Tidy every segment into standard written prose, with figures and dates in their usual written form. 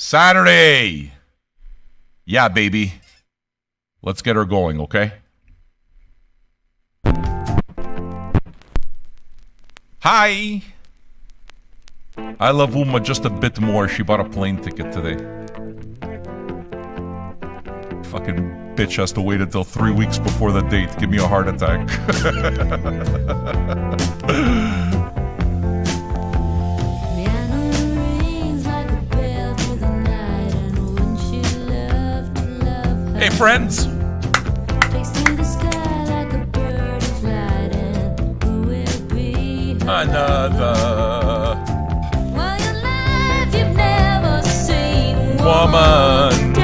Saturday. Yeah, baby. Let's get her going, okay? Hi. I love Uma just a bit more. She bought a plane ticket today. Fucking bitch has to wait until 3 weeks before the date. Give me a heart attack. Hey, friends. Another woman.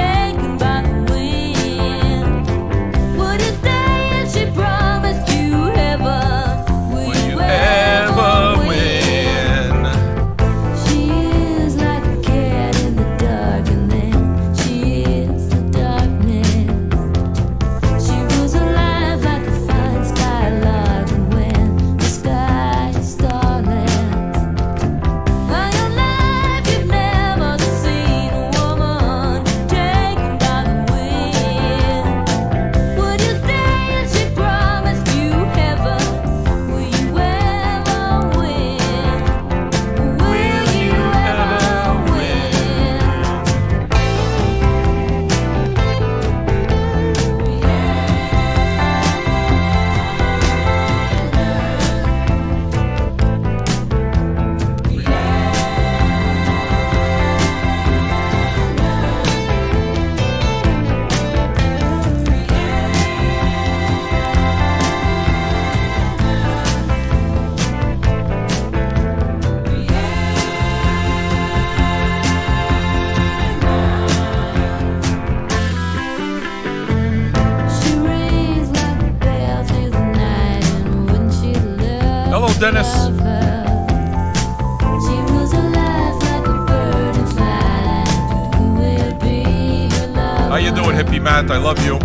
Dennis. How you doing, hippie Matt? I love you.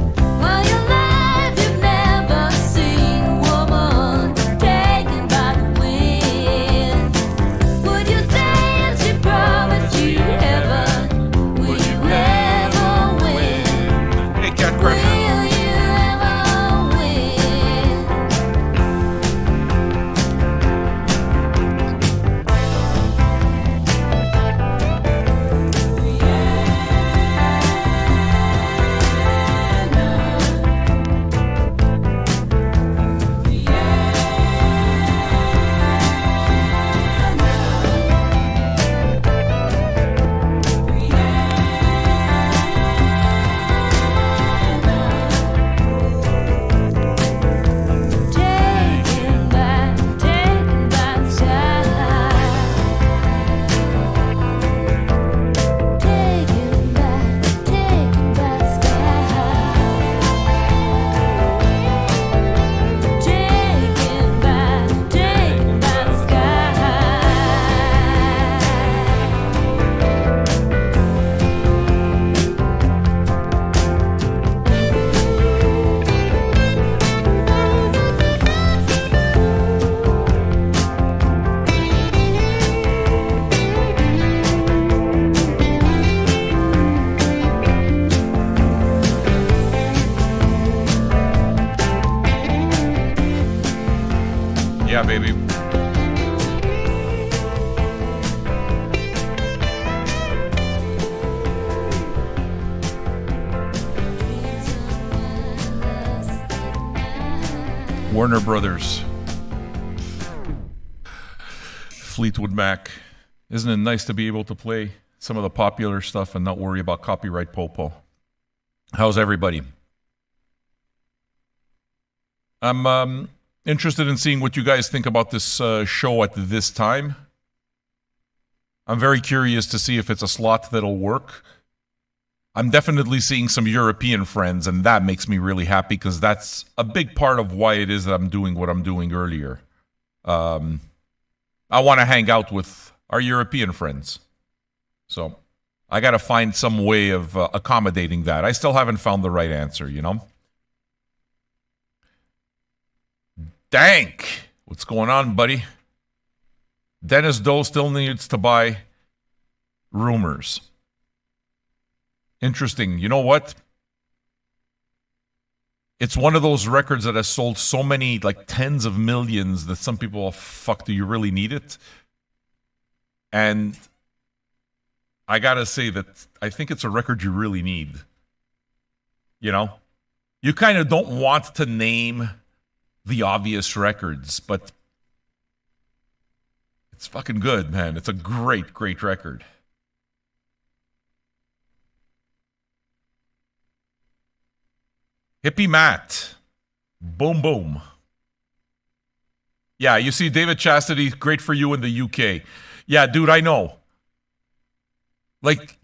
Yeah, baby. Warner Brothers. Fleetwood Mac. Isn't it nice to be able to play some of the popular stuff and not worry about copyright popo? How's everybody? I'm interested in seeing what you guys think about this show at this time. I'm very curious to see if it's a slot that'll work. I'm definitely seeing some European friends, and that makes me really happy because that's a big part of why it is that I'm doing what I'm doing earlier. I want to hang out with our European friends. So I got to find some way of accommodating that. I still haven't found the right answer, you know? Dank! What's going on, buddy? Dennis Doe still needs to buy Rumors. Interesting. You know what? It's one of those records that has sold so many, like tens of millions, that some people, oh, fuck, do you really need it? And I gotta say that I think it's a record you really need. You know? You kind of don't want to name the obvious records, but it's fucking good, man. It's a great, great record. Hippie Matt. Boom, boom. Yeah, you see, David Chastity, great for you in the UK. Yeah, dude, I know. Like,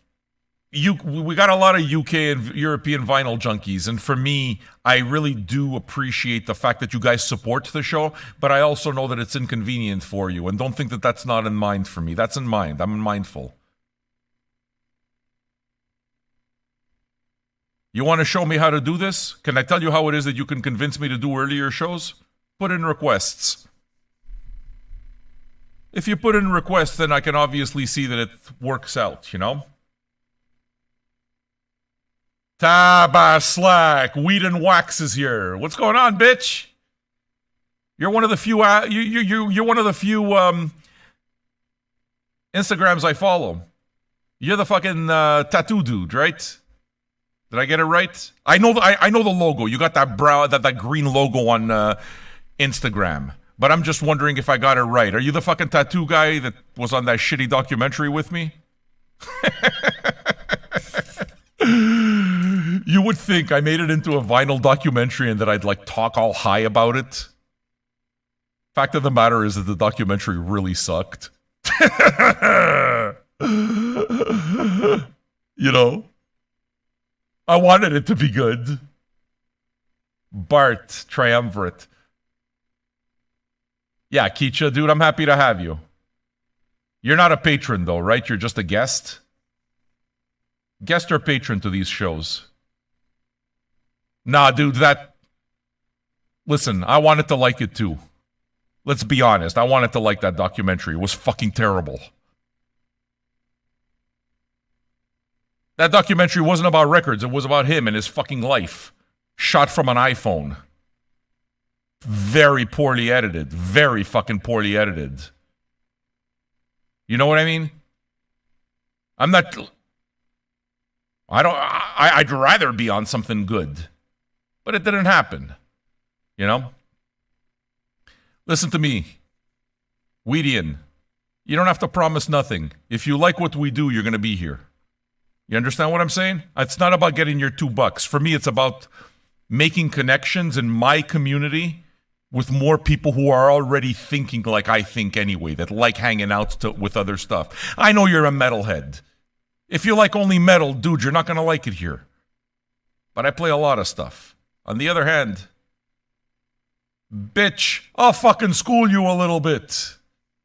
we got a lot of UK and European vinyl junkies, and for me, I really do appreciate the fact that you guys support the show, but I also know that it's inconvenient for you, and don't think that that's not in mind for me. That's in mind. I'm mindful. You want to show me how to do this? Can I tell you how it is that you can convince me to do earlier shows? Put in requests. If you put in requests, then I can obviously see that it works out, you know? Taba Slack, Weed and Wax is here. What's going on, bitch? You're one of the few. You're one of the few Instagrams I follow. You're the fucking tattoo dude, right? Did I get it right? I know the logo. You got that that green logo on Instagram. But I'm just wondering if I got it right. Are you the fucking tattoo guy that was on that shitty documentary with me? You would think I made it into a vinyl documentary and that I'd like talk all high about it. Fact of the matter is that the documentary really sucked. You know? I wanted it to be good. Bart, triumvirate. Yeah, Keisha, dude, I'm happy to have you. You're not a patron, though, right? You're just a guest? Guest or patron to these shows? Nah, dude, Listen, I wanted to like it, too. Let's be honest. I wanted to like that documentary. It was fucking terrible. That documentary wasn't about records. It was about him and his fucking life. Shot from an iPhone. Very poorly edited. Very fucking poorly edited. You know what I mean? I'd rather be on something good. But it didn't happen. You know? Listen to me. Weedian. You don't have to promise nothing. If you like what we do, you're going to be here. You understand what I'm saying? It's not about getting your $2. For me, it's about making connections in my community with more people who are already thinking like I think anyway, that like hanging out with other stuff. I know you're a metalhead. If you like only metal, dude, you're not going to like it here. But I play a lot of stuff. On the other hand, bitch, I'll fucking school you a little bit.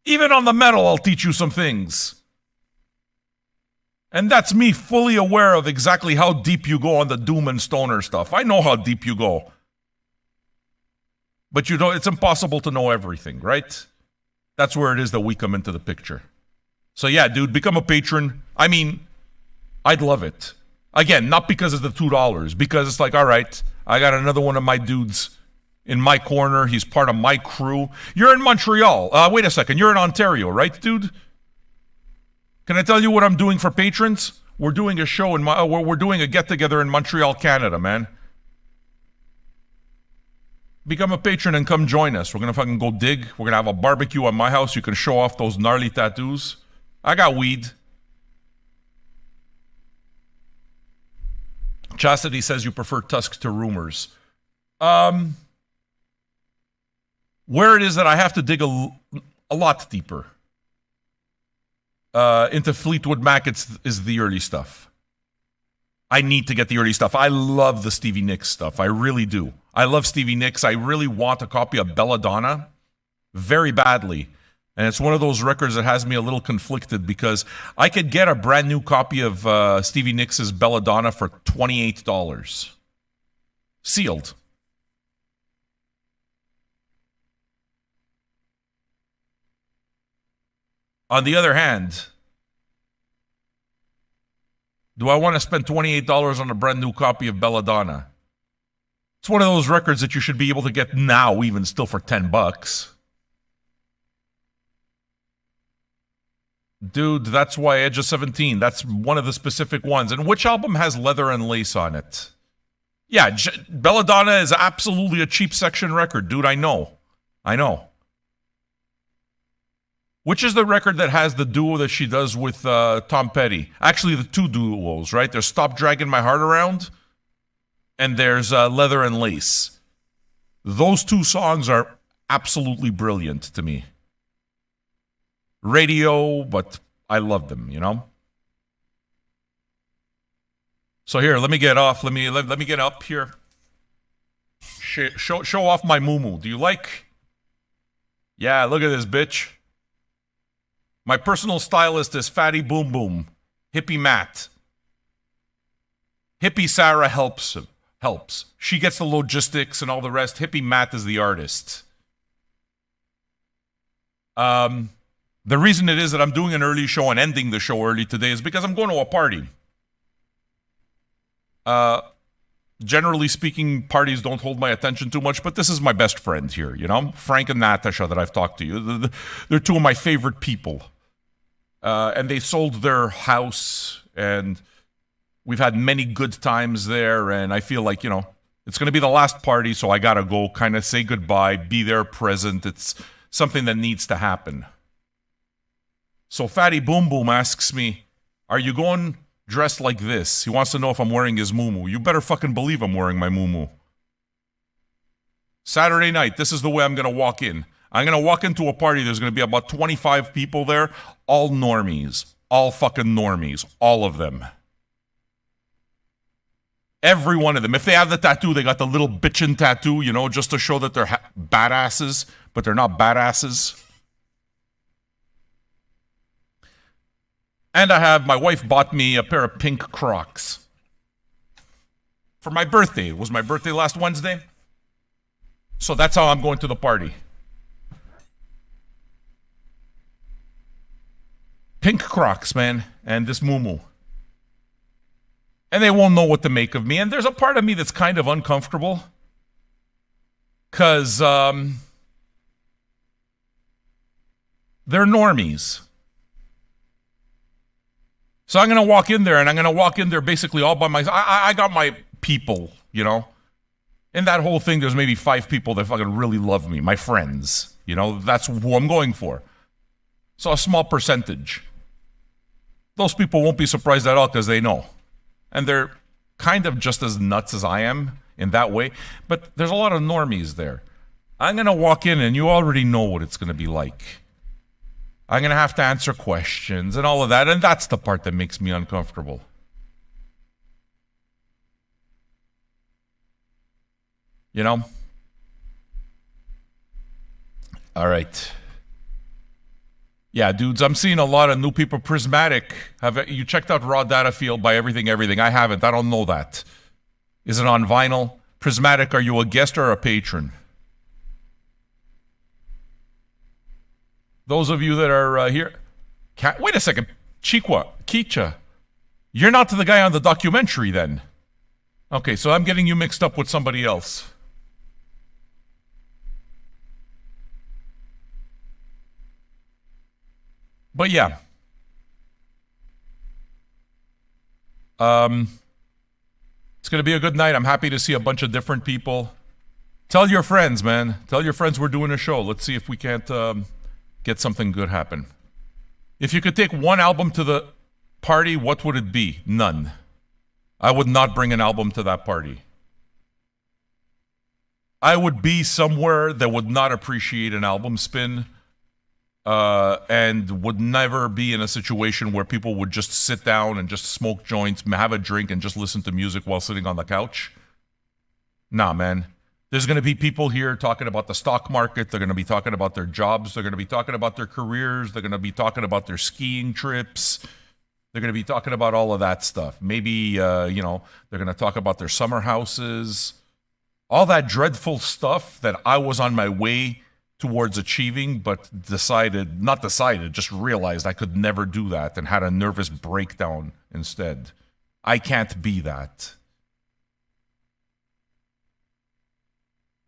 Even on the metal, I'll teach you some things. And that's me fully aware of exactly how deep you go on the doom and stoner stuff. I know how deep you go. But it's impossible to know everything, right? That's where it is that we come into the picture. So yeah, dude, become a patron. I mean, I'd love it. Again, not because of the $2, because it's like, all right, I got another one of my dudes in my corner. He's part of my crew. You're in Montreal. Wait a second. You're in Ontario, right, dude? Can I tell you what I'm doing for patrons? We're doing a show we're doing a get-together in Montreal, Canada, man. Become a patron and come join us. We're going to fucking go dig. We're going to have a barbecue at my house. You can show off those gnarly tattoos. I got weed. Chastity says you prefer Tusk to Rumors. Where it is that I have to dig a lot deeper. Into Fleetwood Mac is the early stuff. I need to get the early stuff. I love the Stevie Nicks stuff. I really do. I love Stevie Nicks. I really want a copy of Belladonna very badly. And it's one of those records that has me a little conflicted because I could get a brand new copy of Stevie Nicks' Belladonna for $28. Sealed. On the other hand, Do I want to spend $28 on a brand new copy of Belladonna? It's one of those records that you should be able to get now, even still for $10. Dude, that's why Edge of 17. That's one of the specific ones. And which album has Leather and Lace on it? Yeah, Belladonna is absolutely a cheap section record, dude. I know. Which is the record that has the duo that she does with Tom Petty? Actually, the two duos, right? There's Stop Dragging My Heart Around, and there's Leather and Lace. Those two songs are absolutely brilliant to me. Radio, but I love them, you know? So here, let me get off. Let me get up here. Show off my moo-moo. Do you like? Yeah, look at this, bitch. My personal stylist is Fatty Boom Boom. Hippie Matt. Hippie Sarah helps. She gets the logistics and all the rest. Hippie Matt is the artist. The reason it is that I'm doing an early show and ending the show early today is because I'm going to a party. Generally speaking, parties don't hold my attention too much, but this is my best friend here, you know? Frank and Natasha that I've talked to you. They're two of my favorite people. And they sold their house, and we've had many good times there, and I feel like, you know, it's going to be the last party, so I got to go kind of say goodbye, be there present. It's something that needs to happen. So Fatty Boom Boom asks me, are you going dressed like this? He wants to know if I'm wearing his muumuu. You better fucking believe I'm wearing my muumuu. Saturday night, this is the way I'm going to walk in. I'm going to walk into a party. There's going to be about 25 people there, all normies. All fucking normies. All of them. Every one of them. If they have the tattoo, they got the little bitchin' tattoo, you know, just to show that they're badasses, but they're not badasses. And my wife bought me a pair of pink Crocs. For my birthday. It was my birthday last Wednesday. So that's how I'm going to the party. Pink Crocs, man. And this muumuu. And they won't know what to make of me. And there's a part of me that's kind of uncomfortable. Because they're normies. So I'm going to walk in there, and I'm going to walk in there basically all by myself. I got my people, you know. In that whole thing, there's maybe 5 people that fucking really love me. My friends, you know. That's who I'm going for. So a small percentage. Those people won't be surprised at all because they know. And they're kind of just as nuts as I am in that way. But there's a lot of normies there. I'm going to walk in, and you already know what it's going to be like. I'm going to have to answer questions and all of that, and that's the part that makes me uncomfortable. You know? All right. Yeah, dudes, I'm seeing a lot of new people. Prismatic. Have you checked out Raw Data Field by Everything? I haven't. I don't know that. Is it on vinyl? Prismatic, are you a guest or a patron? Those of you that are here... Wait a second. Kicha. You're not the guy on the documentary, then. Okay, so I'm getting you mixed up with somebody else. But yeah. It's going to be a good night. I'm happy to see a bunch of different people. Tell your friends, man. Tell your friends we're doing a show. Let's see if we can't get something good happen. If you could take one album to the party, what would it be? None. I would not bring an album to that party. I would be somewhere that would not appreciate an album spin and would never be in a situation where people would just sit down and just smoke joints, have a drink, and just listen to music while sitting on the couch. Nah, man. There's going to be people here talking about the stock market. They're going to be talking about their jobs. They're going to be talking about their careers. They're going to be talking about their skiing trips. They're going to be talking about all of that stuff. Maybe, they're going to talk about their summer houses. All that dreadful stuff that I was on my way towards achieving, but just realized I could never do that and had a nervous breakdown instead. I can't be that.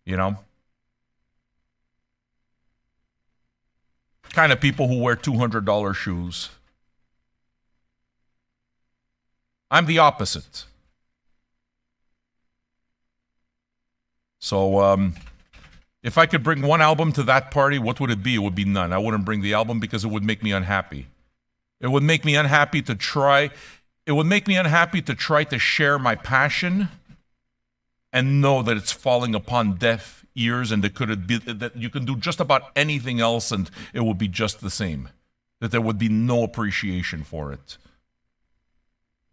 You know? Kind of people who wear $200 shoes. I'm the opposite. So, if I could bring one album to that party, what would it be? It would be none. I wouldn't bring the album because it would make me unhappy. It would make me unhappy to try. It would make me unhappy to try to share my passion and know that it's falling upon deaf ears and that you can do just about anything else and it would be just the same. That there would be no appreciation for it.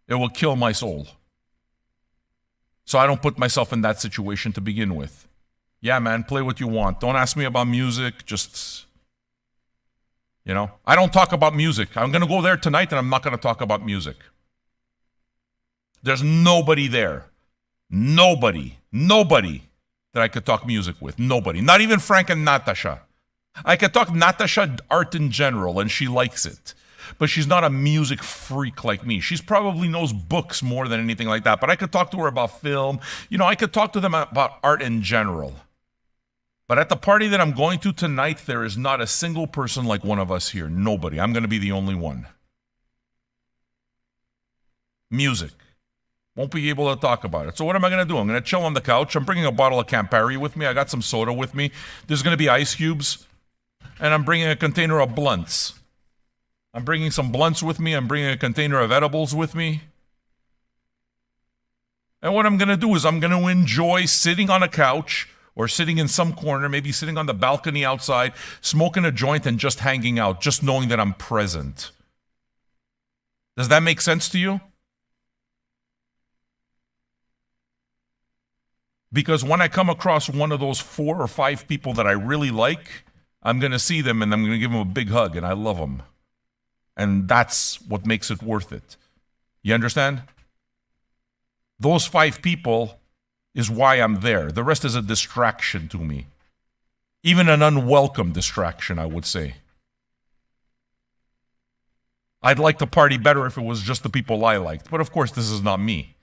It will kill my soul. So I don't put myself in that situation to begin with. Yeah, man, play what you want. Don't ask me about music. Just, I don't talk about music. I'm going to go there tonight and I'm not going to talk about music. There's nobody there. Nobody that I could talk music with. Nobody. Not even Frank and Natasha. I could talk Natasha art in general and she likes it. But she's not a music freak like me. She probably knows books more than anything like that. But I could talk to her about film. I could talk to them about art in general. But at the party that I'm going to tonight, there is not a single person like one of us here. Nobody. I'm going to be the only one. Music. Won't be able to talk about it. So what am I going to do? I'm going to chill on the couch. I'm bringing a bottle of Campari with me. I got some soda with me. There's going to be ice cubes. And I'm bringing a container of blunts. I'm bringing some blunts with me. I'm bringing a container of edibles with me. And what I'm going to do is I'm going to enjoy sitting on a couch or sitting in some corner, maybe sitting on the balcony outside, smoking a joint and just hanging out, just knowing that I'm present. Does that make sense to you? Because when I come across one of those 4 or 5 people that I really like, I'm going to see them and I'm going to give them a big hug, and I love them. And that's what makes it worth it. You understand? Those 5 people is why I'm there. The rest is a distraction to me. Even an unwelcome distraction, I would say. I'd like to party better if it was just the people I liked. But of course, this is not me.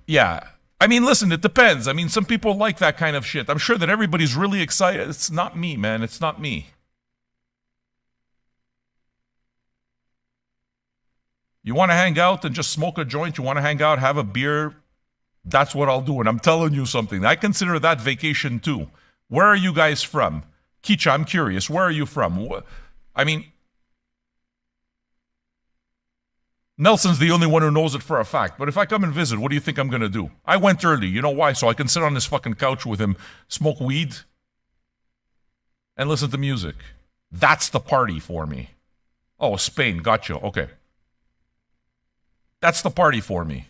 Yeah. I mean, listen, it depends. I mean, some people like that kind of shit. I'm sure that everybody's really excited. It's not me, man. It's not me. You want to hang out and just smoke a joint? You want to hang out, have a beer? That's what I'll do. And I'm telling you something. I consider that vacation too. Where are you guys from? Kicha, I'm curious. Where are you from? I mean, Nelson's the only one who knows it for a fact. But if I come and visit, what do you think I'm going to do? I went early. You know why? So I can sit on this fucking couch with him, smoke weed, and listen to music. That's the party for me. Oh, Spain. Gotcha. Okay. That's the party for me.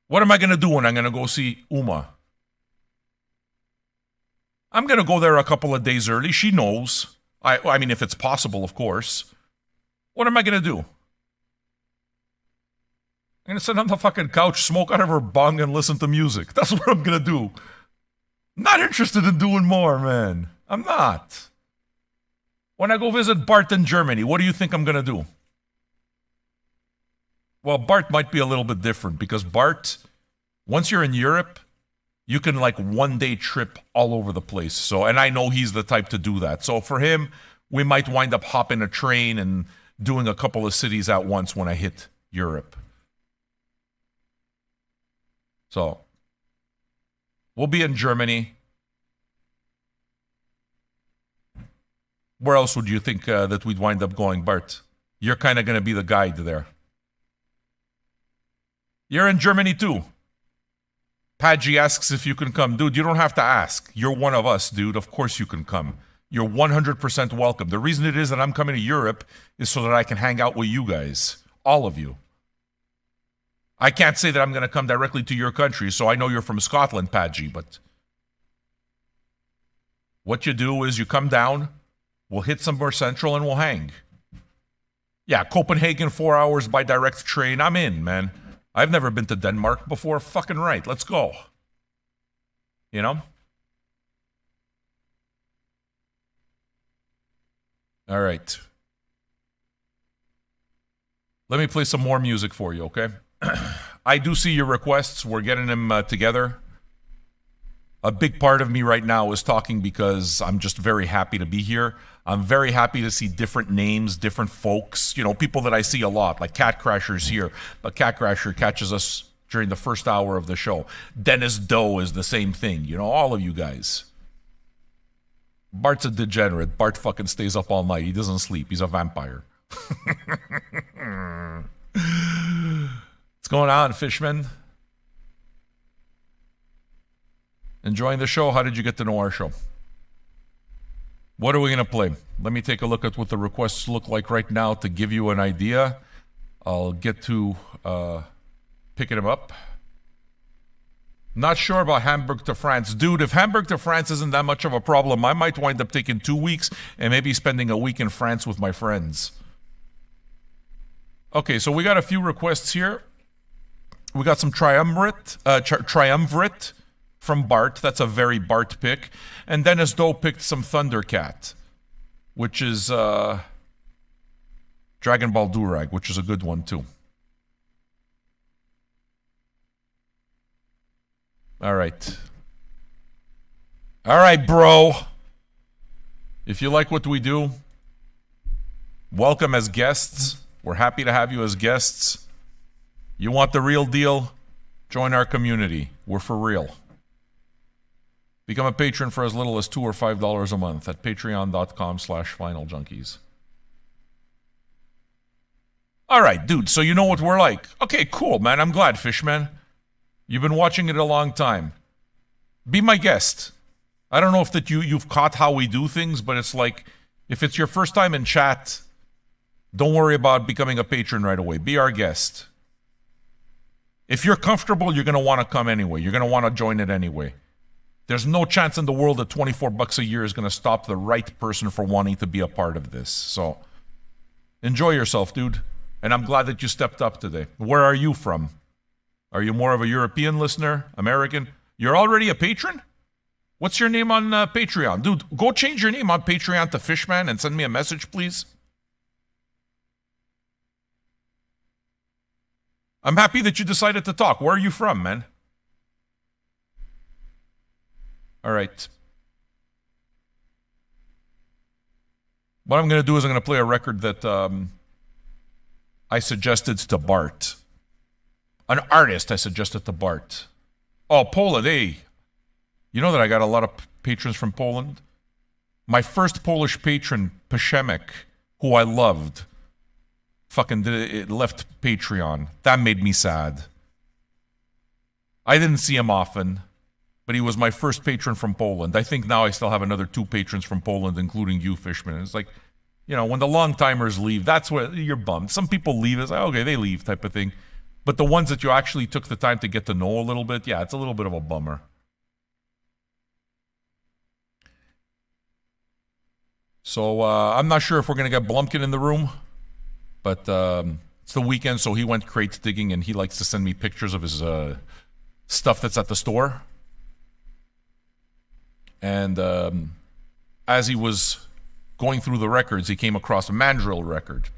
What am I going to do when I'm going to go see Uma? I'm going to go there a couple of days early. She knows. I mean, if it's possible, of course. What am I going to do? I'm going to sit on the fucking couch, smoke out of her bong, and listen to music. That's what I'm going to do. Not interested in doing more, man. I'm not. When I go visit Bart in Germany, what do you think I'm going to do? Well, Bart might be a little bit different because Bart, once you're in Europe, you can like one-day trip all over the place. So, and I know he's the type to do that. So for him, we might wind up hopping a train and doing a couple of cities at once when I hit Europe. So, we'll be in Germany. Where else would you think that we'd wind up going, Bart? You're kind of going to be the guide there. You're in Germany too. Padgy asks if you can come. Dude, you don't have to ask. You're one of us, dude. Of course you can come. You're 100% welcome. The reason it is that I'm coming to Europe is so that I can hang out with you guys. All of you. I can't say that I'm going to come directly to your country, so I know you're from Scotland, Padgy, but what you do is you come down, we'll hit somewhere central, and we'll hang. Yeah, Copenhagen, 4 hours by direct train. I'm in, man. I've never been to Denmark before. Fucking right. Let's go. You know? All right. Let me play some more music for you, okay? I do see your requests. We're getting them together. A big part of me right now is talking because I'm just very happy to be here. I'm very happy to see different names, different folks, you know, people that I see a lot, like Cat Crasher's here, but Cat Crasher catches us during the first hour of the show. Dennis Doe is the same thing, you know, all of you guys. Bart's a degenerate. Bart fucking stays up all night. He doesn't sleep. He's a vampire. What's going on, Fishman? Enjoying the show? How did you get to know our show? What are we going to play? Let me take a look at what the requests look like right now to give you an idea. I'll get to picking them up. Not sure about Hamburg to France. Dude, if Hamburg to France isn't that much of a problem, I might wind up taking 2 weeks and maybe spending a week in France with my friends. Okay, so we got a few requests here. We got some Triumvirate from Bart. That's a very Bart pick. And Dennis Doe picked some Thundercat, which is Dragon Ball Durag, which is a good one too. All right. All right, bro. If you like what we do, welcome as guests. We're happy to have you as guests. You want the real deal? Join our community. We're for real. Become a patron for as little as $2 or $5 a month at patreon.com/finaljunkies. All right, dude, so you know what we're like. Okay, cool, man. I'm glad, Fishman. You've been watching it a long time. Be my guest. I don't know if that you've caught how we do things, but it's like, if it's your first time in chat, don't worry about becoming a patron right away. Be our guest. If you're comfortable, you're going to want to come anyway. You're going to want to join it anyway. There's no chance in the world that $24 a year is going to stop the right person from wanting to be a part of this. So, enjoy yourself, dude. And I'm glad that you stepped up today. Where are you from? Are you more of a European listener? American? You're already a patron? What's your name on Patreon? Dude, go change your name on Patreon to Fishman and send me a message, please. I'm happy that you decided to talk. Where are you from, man? All right. What I'm going to do is I'm going to play a record that I suggested to Bart. An artist I suggested to Bart. Oh, Poland, hey. You know that I got a lot of patrons from Poland? My first Polish patron, Pashemek, who I loved, fucking left Patreon. That made me sad. I didn't see him often, but he was my first patron from Poland. I think now I still have another 2 patrons from Poland, including you, Fishman. It's like, you know, when the long-timers leave, that's where you're bummed. Some people leave, it's like, okay, they leave type of thing. But the ones that you actually took the time to get to know a little bit, yeah, it's a little bit of a bummer. So I'm not sure if we're going to get Blumkin in the room, but it's the weekend, so he went crate digging, and he likes to send me pictures of his stuff that's at the store. And as he was going through the records, he came across a Mandrill record.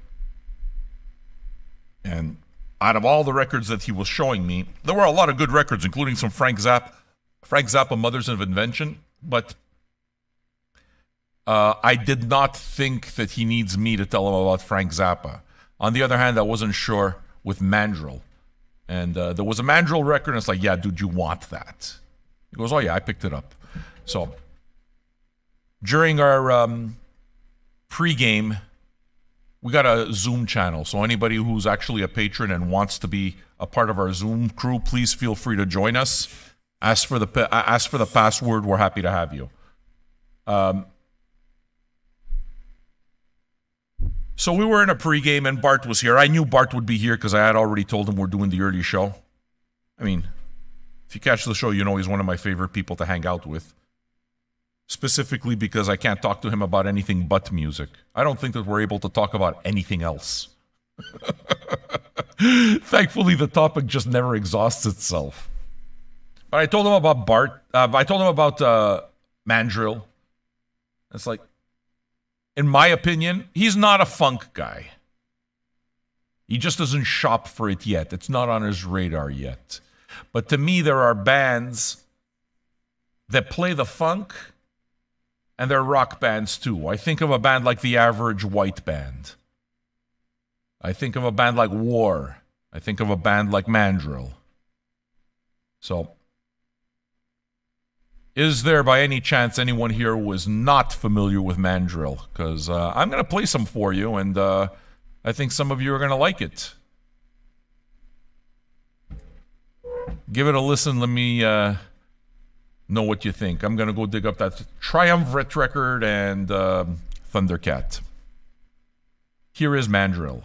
And out of all the records that he was showing me, there were a lot of good records, including some Frank Zappa, Mothers of Invention, but I did not think that he needs me to tell him about Frank Zappa. On the other hand, I wasn't sure with Mandrill. And there was a Mandrill record, and it's like, yeah, dude, you want that. He goes, oh yeah, I picked it up. So, during our pregame, we got a Zoom channel, so anybody who's actually a patron and wants to be a part of our Zoom crew, please feel free to join us. Ask for the password. We're happy to have you. So we were in a pregame, and Bart was here. I knew Bart would be here because I had already told him we're doing the early show. I mean, if you catch the show, you know he's one of my favorite people to hang out with. Specifically because I can't talk to him about anything but music. I don't think that we're able to talk about anything else. Thankfully, the topic just never exhausts itself. But I told him about Bart. I told him about Mandrill. It's like, in my opinion, he's not a funk guy. He just doesn't shop for it yet. It's not on his radar yet. But to me, there are bands that play the funk, and they're rock bands too. I think of a band like the Average White Band. I think of a band like War. I think of a band like Mandrill. So, is there by any chance anyone here who is not familiar with Mandrill? Because I'm going to play some for you, and I think some of you are going to like it. Give it a listen. Let me know what you think. I'm going to go dig up that Triumvirate record and Thundercat. Here is Mandrill.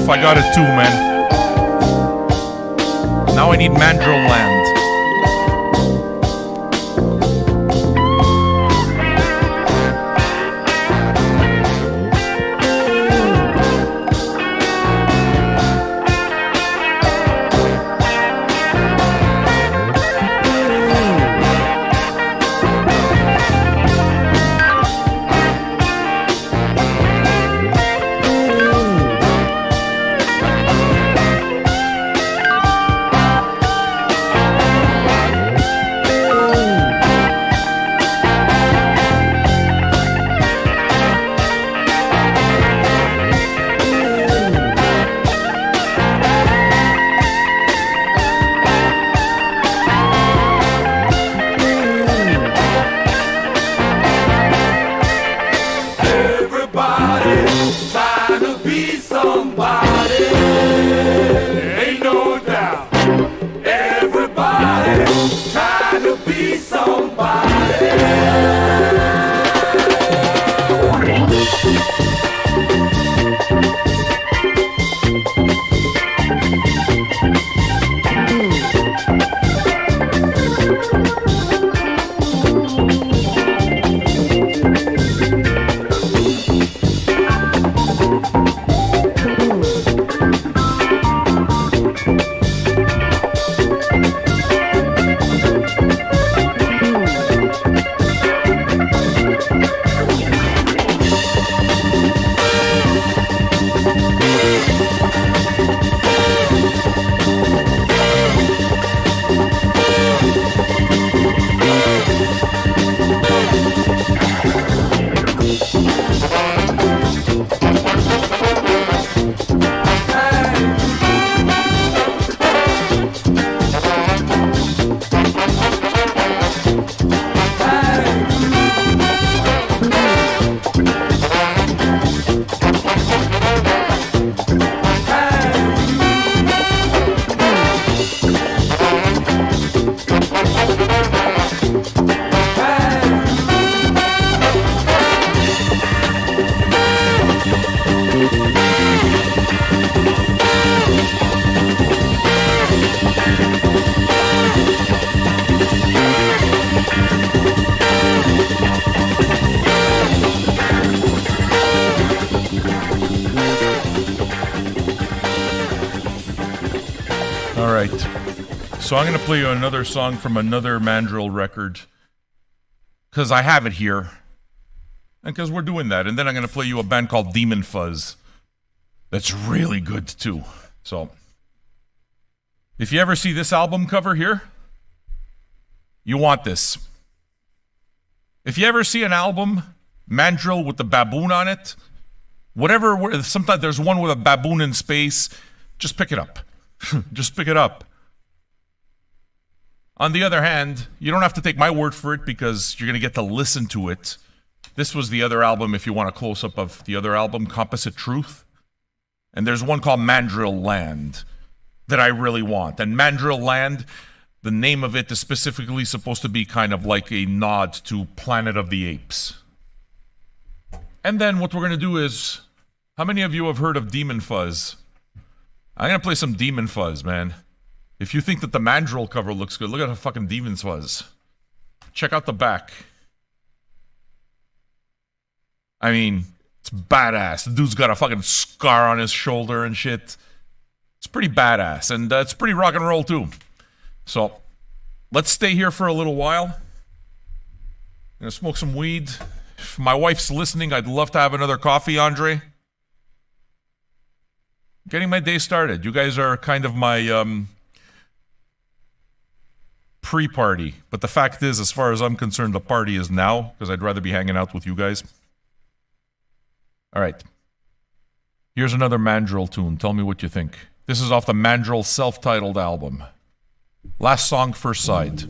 I got it too, man. Now I need Mandrill Land. So I'm going to play you another song from another Mandrill record, because I have it here, and because we're doing that. And then I'm going to play you a band called Demon Fuzz that's really good, too. So, if you ever see this album cover here, you want this. If you ever see an album, Mandrill with the baboon on it, whatever, sometimes there's one with a baboon in space, just pick it up. Just pick it up. On the other hand, you don't have to take my word for it because you're going to get to listen to it. This was the other album, if you want a close-up of the other album, Composite Truth. And there's one called Mandrill Land that I really want. And Mandrill Land, the name of it is specifically supposed to be kind of like a nod to Planet of the Apes. And then what we're going to do is, how many of you have heard of Demon Fuzz? I'm going to play some Demon Fuzz, man. If you think that the Mandrill cover looks good, look at how fucking Demon Fuzz. Check out the back. I mean, it's badass. The dude's got a fucking scar on his shoulder and shit. It's pretty badass, and it's pretty rock and roll, too. So, let's stay here for a little while. I'm gonna smoke some weed. If my wife's listening, I'd love to have another coffee, Andre. Getting my day started. You guys are kind of my, pre-party. But the fact is, as far as I'm concerned, the party is now, because I'd rather be hanging out with you guys. Alright. Here's another Mandrill tune. Tell me what you think. This is off the Mandrill self-titled album. Last song, first side.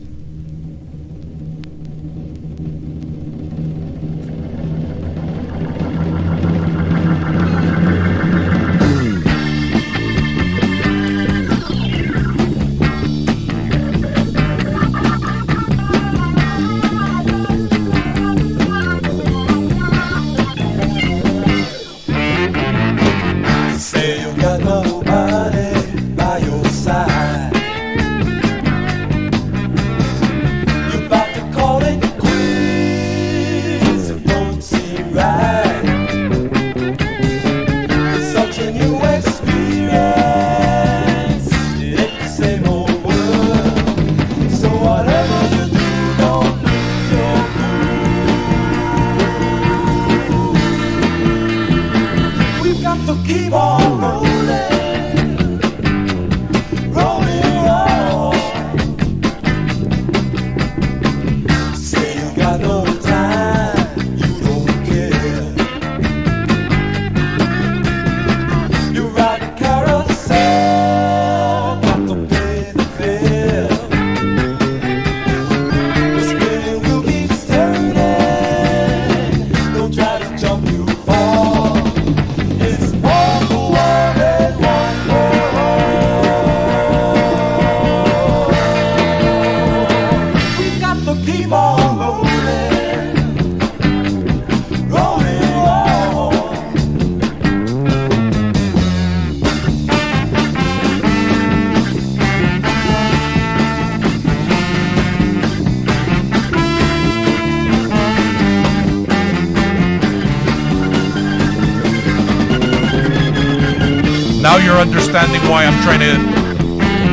Now you're understanding why I'm trying to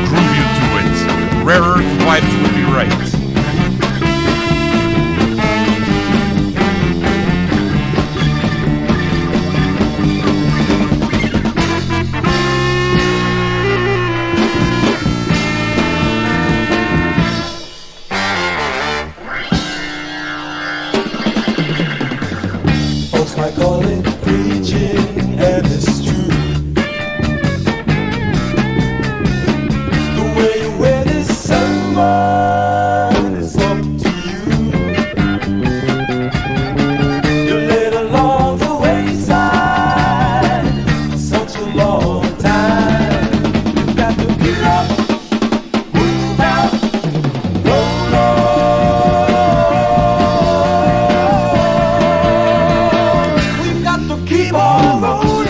groove you to it. Rare Earth vibes would be right. Folks might call it preaching, and it's true. Keep on rolling.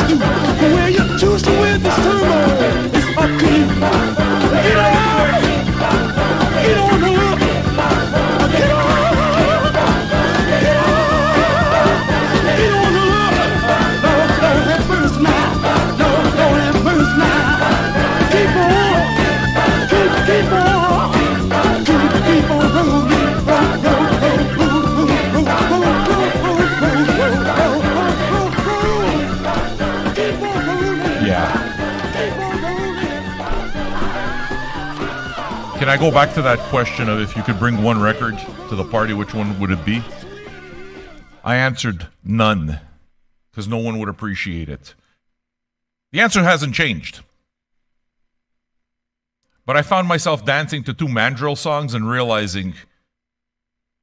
do. But where you choose to win this turmoil, it's up to you. Get on! Get on up! Get on! Get on! Get on up! Lord have mercy now. Lord have mercy now. Keep on! Keep on! Keep on rolling. Can I go back to that question of if you could bring one record to the party, which one would it be? I answered none, because no one would appreciate it. The answer hasn't changed. But I found myself dancing to two Mandrill songs and realizing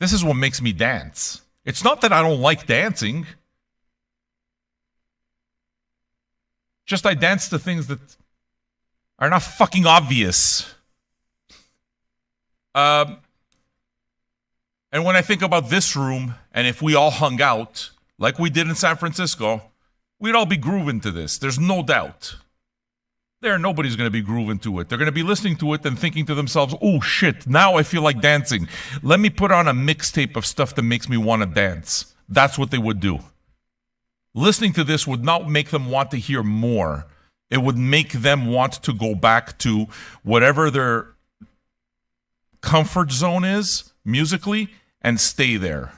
this is what makes me dance. It's not that I don't like dancing. Just I dance to things that are not fucking obvious. And when I think about this room, and if we all hung out, like we did in San Francisco, we'd all be grooving to this. There's no doubt. Nobody's going to be grooving to it. They're going to be listening to it and thinking to themselves, oh shit, now I feel like dancing. Let me put on a mixtape of stuff that makes me want to dance. That's what they would do. Listening to this would not make them want to hear more. It would make them want to go back to whatever their comfort zone is musically and stay there.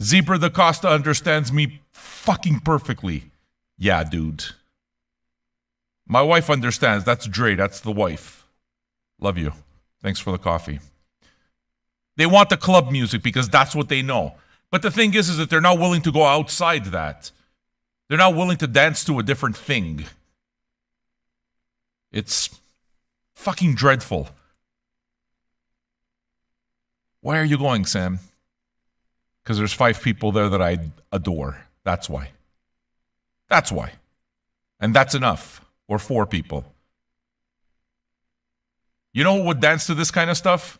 Zebra da Costa understands me fucking perfectly. Yeah, dude. My wife understands. That's Dre. That's the wife. Love you. Thanks for the coffee. They want the club music because that's what they know. But the thing is that they're not willing to go outside that. They're not willing to dance to a different thing. It's fucking dreadful. Why are you going, Sam? Because there's 5 people there that I adore. That's why. That's why. And that's enough. Or 4 people. You know who would dance to this kind of stuff?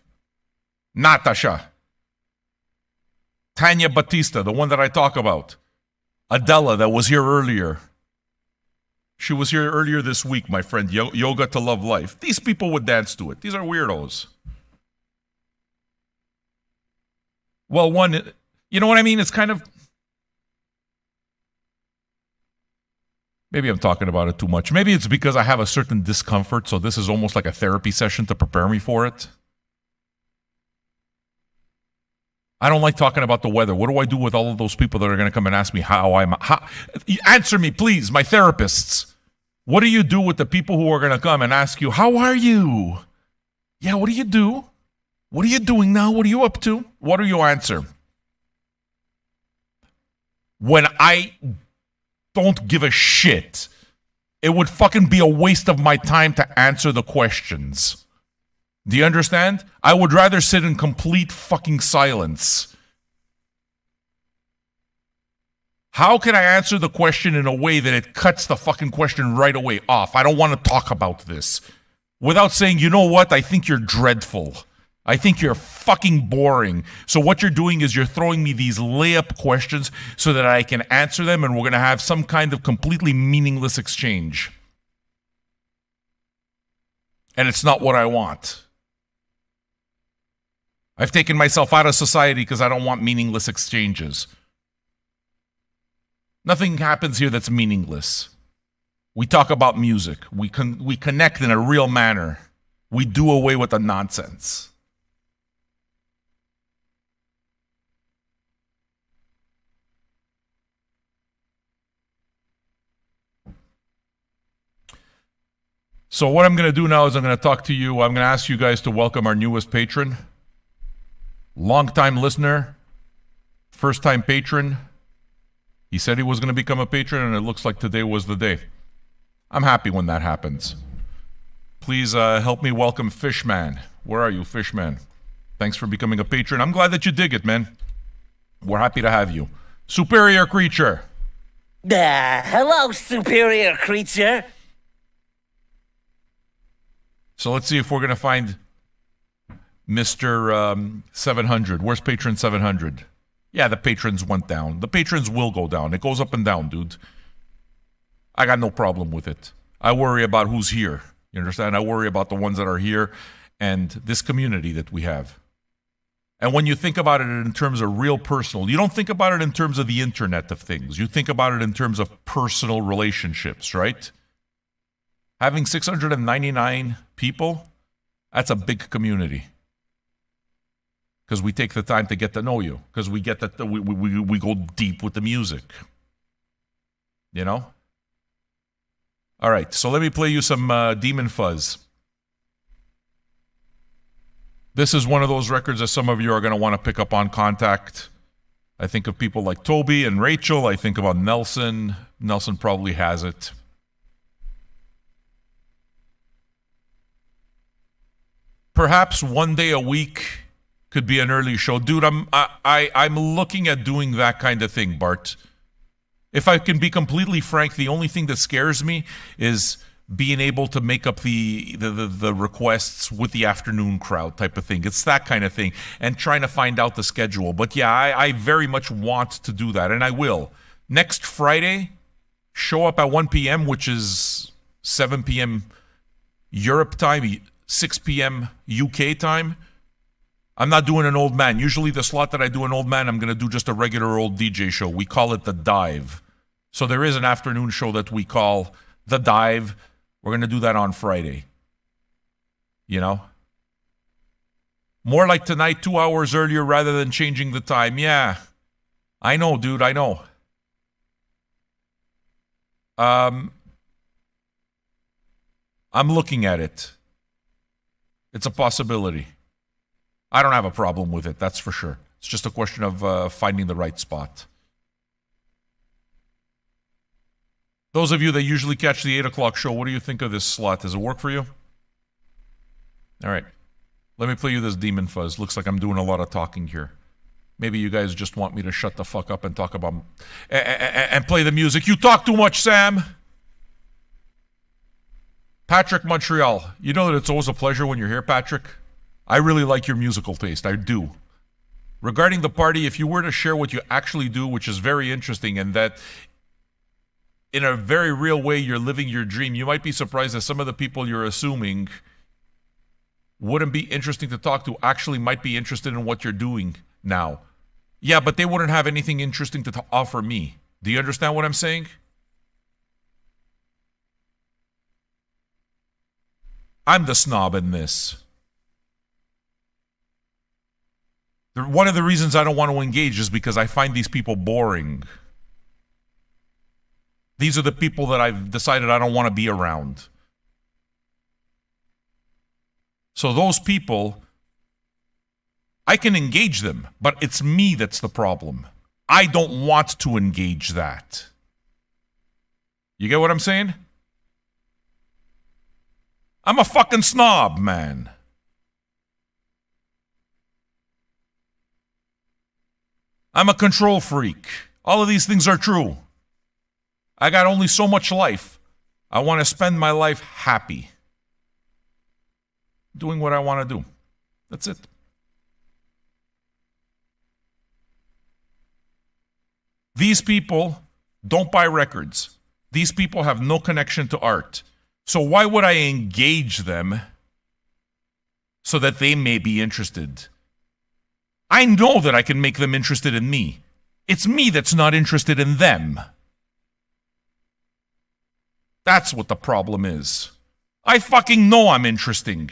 Natasha. Tanya Batista, the one that I talk about. Adela, that was here earlier. She was here earlier this week, my friend. Yoga to Love Life. These people would dance to it. These are weirdos. Well, one, you know what I mean? It's kind of... Maybe I'm talking about it too much. Maybe it's because I have a certain discomfort, so this is almost like a therapy session to prepare me for it. I don't like talking about the weather. What do I do with all of those people that are going to come and ask me answer me, please, my therapists. What do you do with the people who are going to come and ask you, how are you? Yeah, what do you do? What are you doing now? What are you up to? What do you answer? When I don't give a shit, it would fucking be a waste of my time to answer the questions. Do you understand? I would rather sit in complete fucking silence. How can I answer the question in a way that it cuts the fucking question right away off? I don't want to talk about this. Without saying, you know what? I think you're dreadful. I think you're fucking boring. So what you're doing is you're throwing me these layup questions so that I can answer them and we're going to have some kind of completely meaningless exchange. And it's not what I want. I've taken myself out of society because I don't want meaningless exchanges. Nothing happens here that's meaningless. We talk about music. We connect in a real manner. We do away with the nonsense. So what I'm going to do now is I'm going to talk to you. I'm going to ask you guys to welcome our newest patron. Long-time listener. First-time patron. He said he was going to become a patron, and it looks like today was the day. I'm happy when that happens. Please help me welcome Fishman. Where are you, Fishman? Thanks for becoming a patron. I'm glad that you dig it, man. We're happy to have you. Superior Creature. Hello, Superior Creature. So let's see if we're going to find Mr. 700. Where's patron 700? Yeah, the patrons went down. The patrons will go down. It goes up and down, dude. I got no problem with it. I worry about who's here. You understand? I worry about the ones that are here and this community that we have. And when you think about it in terms of real personal, you don't think about it in terms of the internet of things. You think about it in terms of personal relationships, right? Having 699 people, that's a big community. Because we take the time to get to know you. Because we get that we go deep with the music. You know? All right, so let me play you some Demon Fuzz. This is one of those records that some of you are going to want to pick up on Contact. I think of people like Toby and Rachel. I think about Nelson. Nelson probably has it. Perhaps one day a week could be an early show. Dude, I'm looking at doing that kind of thing, Bart. If I can be completely frank, the only thing that scares me is being able to make up the requests with the afternoon crowd type of thing. It's that kind of thing. And trying to find out the schedule. But yeah, I very much want to do that. And I will. Next Friday, show up at 1 p.m., which is 7 p.m. Europe time, 6 p.m. UK time. I'm not doing an old man. Usually the slot that I do an old man, I'm going to do just a regular old DJ show. We call it The Dive. So there is an afternoon show that we call The Dive. We're going to do that on Friday. You know? More like tonight, 2 hours earlier rather than changing the time. Yeah. I know, dude. I know. I'm looking at it. It's a possibility. I don't have a problem with it, that's for sure. It's just a question of finding the right spot. Those of you that usually catch the 8 o'clock show, what do you think of this slot? Does it work for you? All right. Let me play you this Demon Fuzz. Looks like I'm doing a lot of talking here. Maybe you guys just want me to shut the fuck up and talk about... and play the music. You talk too much, Sam! Patrick Montreal. You know that it's always a pleasure when you're here, Patrick? I really like your musical taste. I do. Regarding the party, if you were to share what you actually do, which is very interesting, and that in a very real way you're living your dream, you might be surprised that some of the people you're assuming wouldn't be interesting to talk to actually might be interested in what you're doing now. Yeah, but they wouldn't have anything interesting to offer me. Do you understand what I'm saying? I'm the snob in this. One of the reasons I don't want to engage is because I find these people boring. These are the people that I've decided I don't want to be around. So those people, I can engage them, but it's me that's the problem. I don't want to engage that. You get what I'm saying? I'm a fucking snob, man. I'm a control freak. All of these things are true. I got only so much life. I want to spend my life happy. Doing what I want to do. That's it. These people don't buy records. These people have no connection to art. So why would I engage them so that they may be interested? I know that I can make them interested in me. It's me that's not interested in them. That's what the problem is. I fucking know I'm interesting.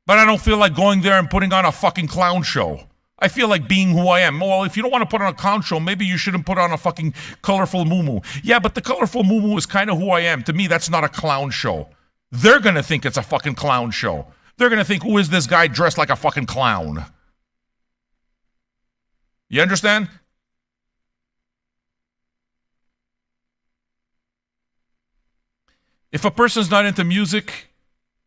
But I don't feel like going there and putting on a fucking clown show. I feel like being who I am. Well, if you don't want to put on a clown show, maybe you shouldn't put on a fucking colorful moo-moo. Yeah, but the colorful moo-moo is kind of who I am. To me, that's not a clown show. They're going to think it's a fucking clown show. They're going to think, who is this guy dressed like a fucking clown? You understand? If a person's not into music,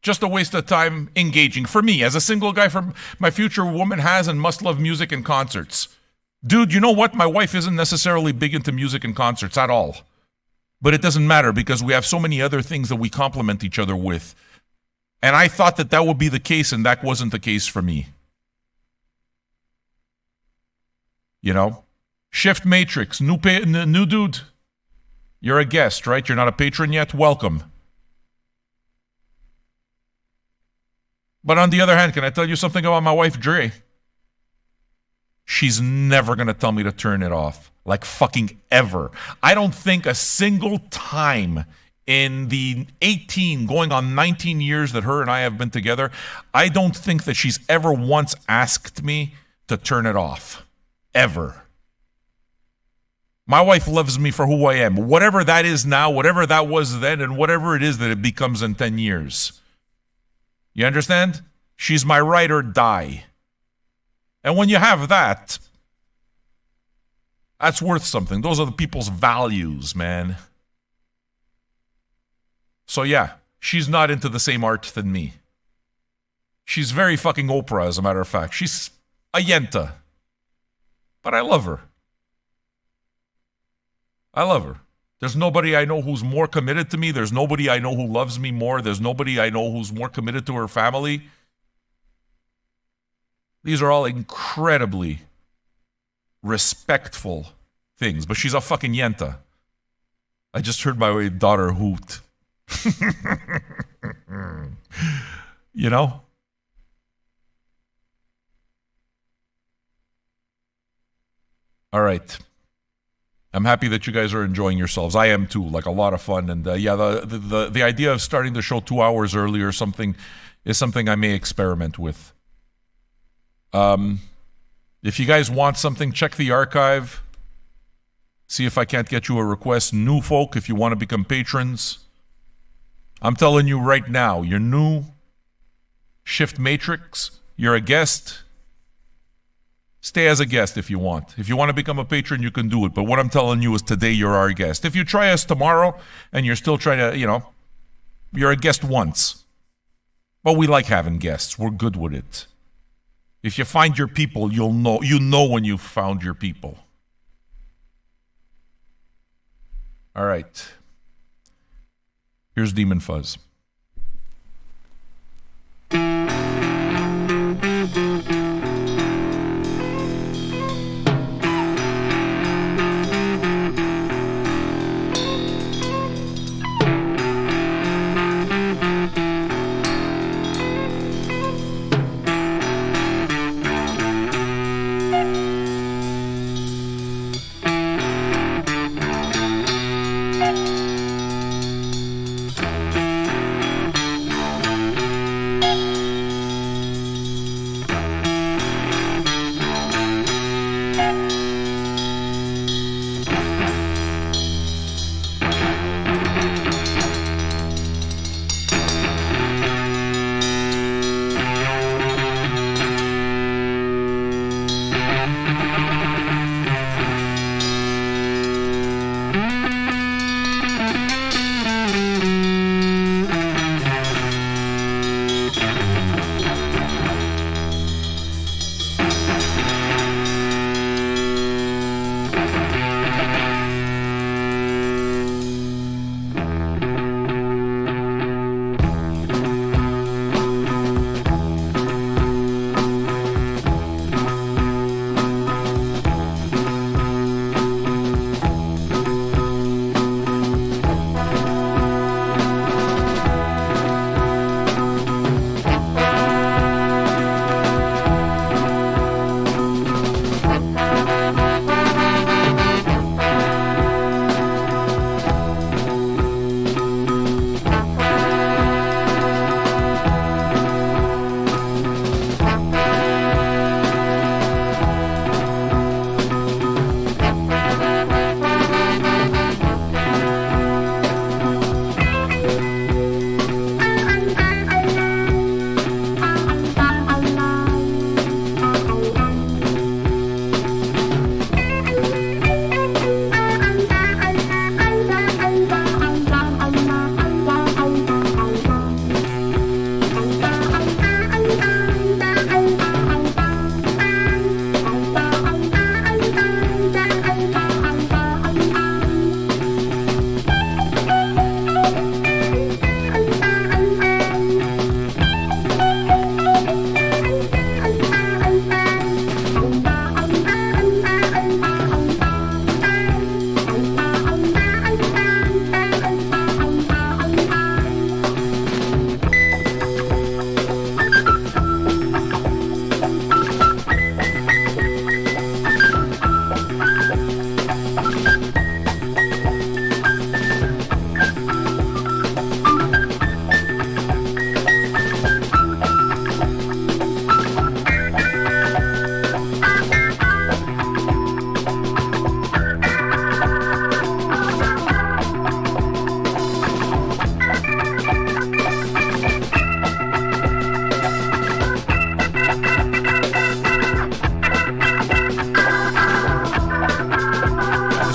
just a waste of time engaging. For me, as a single guy, for my future woman has and must love music and concerts. Dude, you know what? My wife isn't necessarily big into music and concerts at all. But it doesn't matter because we have so many other things that we complement each other with. And I thought that that would be the case, and that wasn't the case for me. You know? Shift Matrix, new dude. You're a guest, right? You're not a patron yet? Welcome. But on the other hand, can I tell you something about my wife, Dre? She's never going to tell me to turn it off. Like fucking ever. I don't think a single time in the 18, going on 19 years that her and I have been together, I don't think that she's ever once asked me to turn it off. Ever. My wife loves me for who I am. Whatever that is now, whatever that was then, and whatever it is that it becomes in 10 years. You understand? She's my ride or die. And when you have that, that's worth something. Those are the people's values, man. So yeah, she's not into the same art than me. She's very fucking Oprah, as a matter of fact. She's a yenta. But I love her. I love her. There's nobody I know who's more committed to me. There's nobody I know who loves me more. There's nobody I know who's more committed to her family. These are all incredibly respectful things. But she's a fucking yenta. I just heard my daughter hoot. You know? All right. I'm happy that you guys are enjoying yourselves. I am too, like a lot of fun. And yeah, the idea of starting the show 2 hours early or something is something I may experiment with. If you guys want something, check the archive. See if I can't get you a request. New folk, if you want to become patrons. I'm telling you right now, you're new. Shift Matrix. You're a guest. Stay as a guest if you want. If you want to become a patron, you can do it. But what I'm telling you is today you're our guest. If you try us tomorrow and you're still trying to, you're a guest once. But we like having guests. We're good with it. If you find your people, you'll know. You know when you've found your people. All right. Here's Demon Fuzz.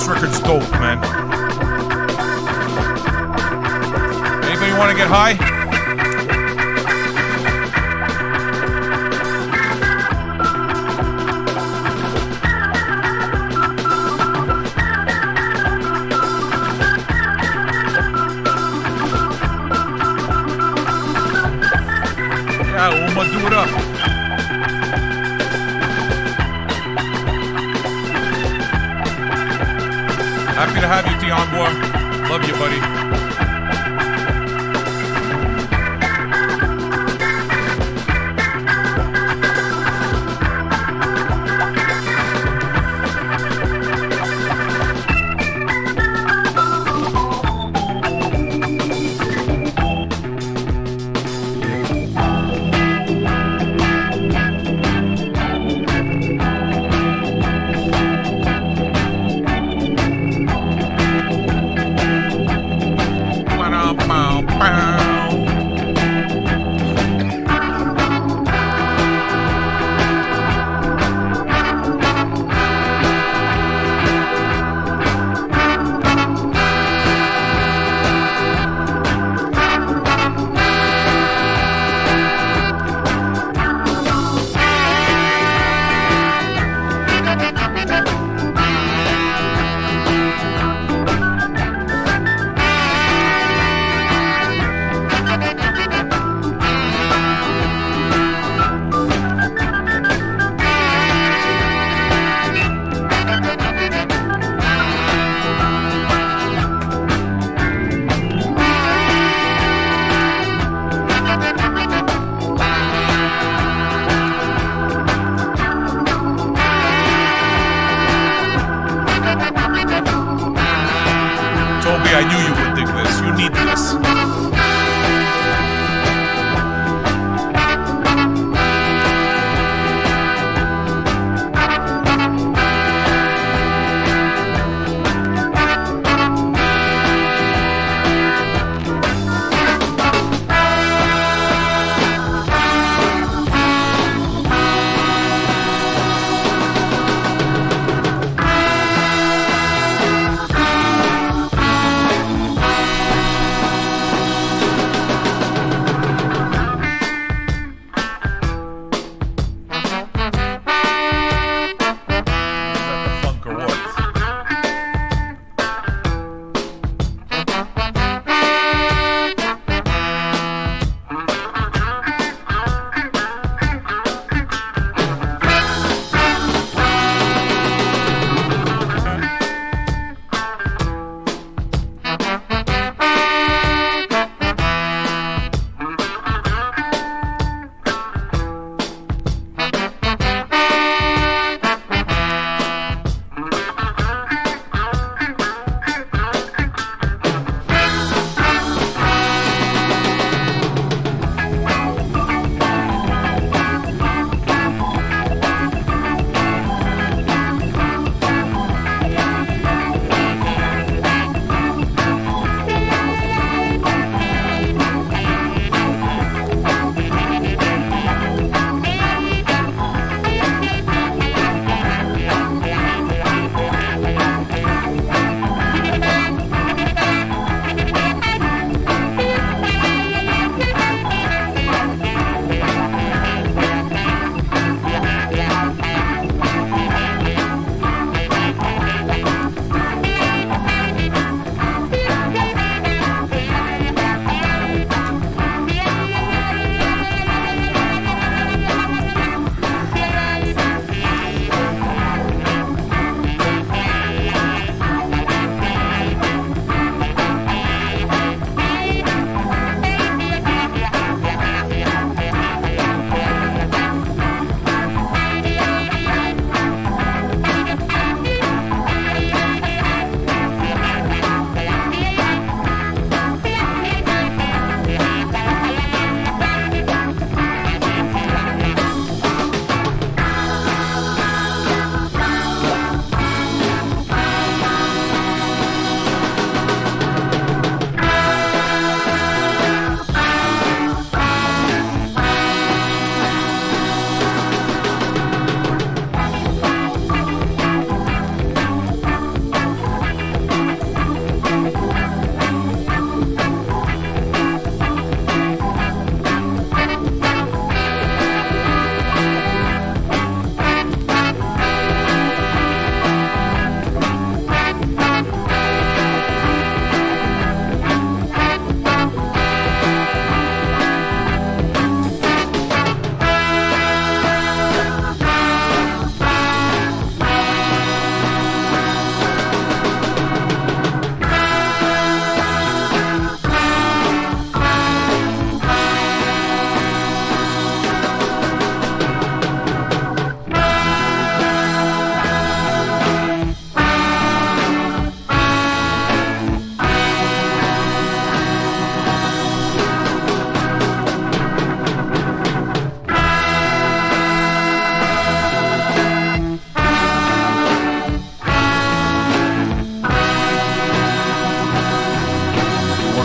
This record's dope, man. Anybody want to get high? Yeah, Uma, do it up. Happy to have you, Tiangua. Love you, buddy. I knew you would dig this. You need this.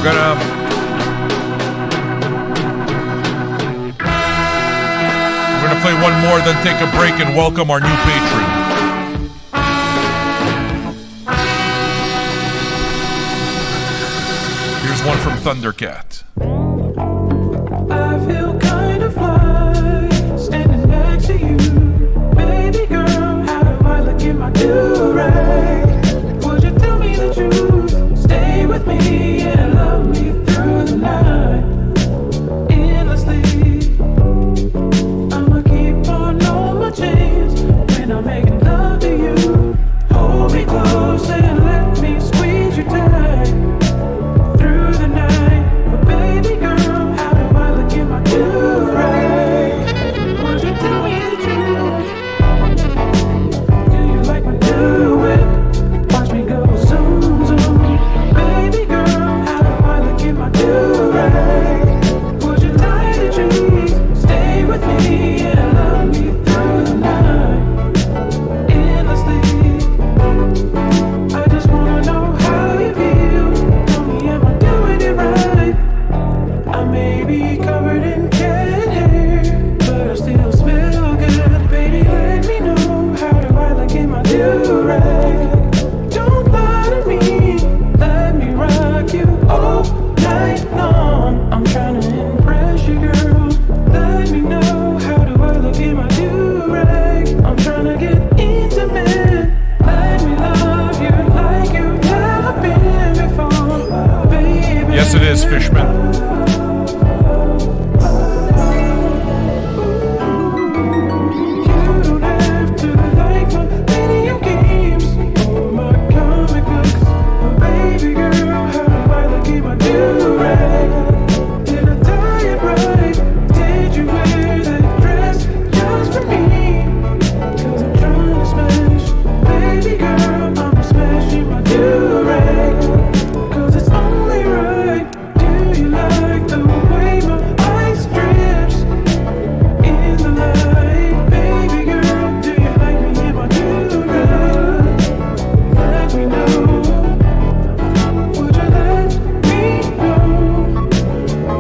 We're gonna play one more, then take a break and welcome our new patron. Here's one from Thundercat. I feel kind of fly standing next to you, baby girl. How do I look in my do-rag? Would you tell me the truth? Stay with me and love me through the night, endlessly. I'ma keep on my chains when I'm making love to you. Hold me close and let me squeeze you tight through the night. But baby girl, how do I look in my do-rag? Would you tell me the truth? Do you like my new whip? Watch me go zoom, zoom. Baby girl, how do I look in my do-rag? Would you tie the trees? Stay with me and love me through the night, endlessly. I just wanna know how you feel. Tell me, am I doing it right? I may be covered in cat hair, but I still smell good. Baby, let me know, how do I look in my do-rag? Don't lie to me, let me rock you all night long. I'm trying to impress you, girl. Let me know, how do I look in my do-rag? I'm trying to get intimate. Let me love you like you've never been before, baby. Yes, it is, Fishman. You don't have to like my video games or my comic books, but baby girl, how do I look in my do-rag? Did I tie it right? Did you wear that dress just for me? 'Cause I'm trying to smash, baby girl, I'm smashing my do-rag. 'Cause it's only right. Do you like the way my ice drips in the light? Baby girl, do you like me in my do-rag? Let me know. Would you let me know?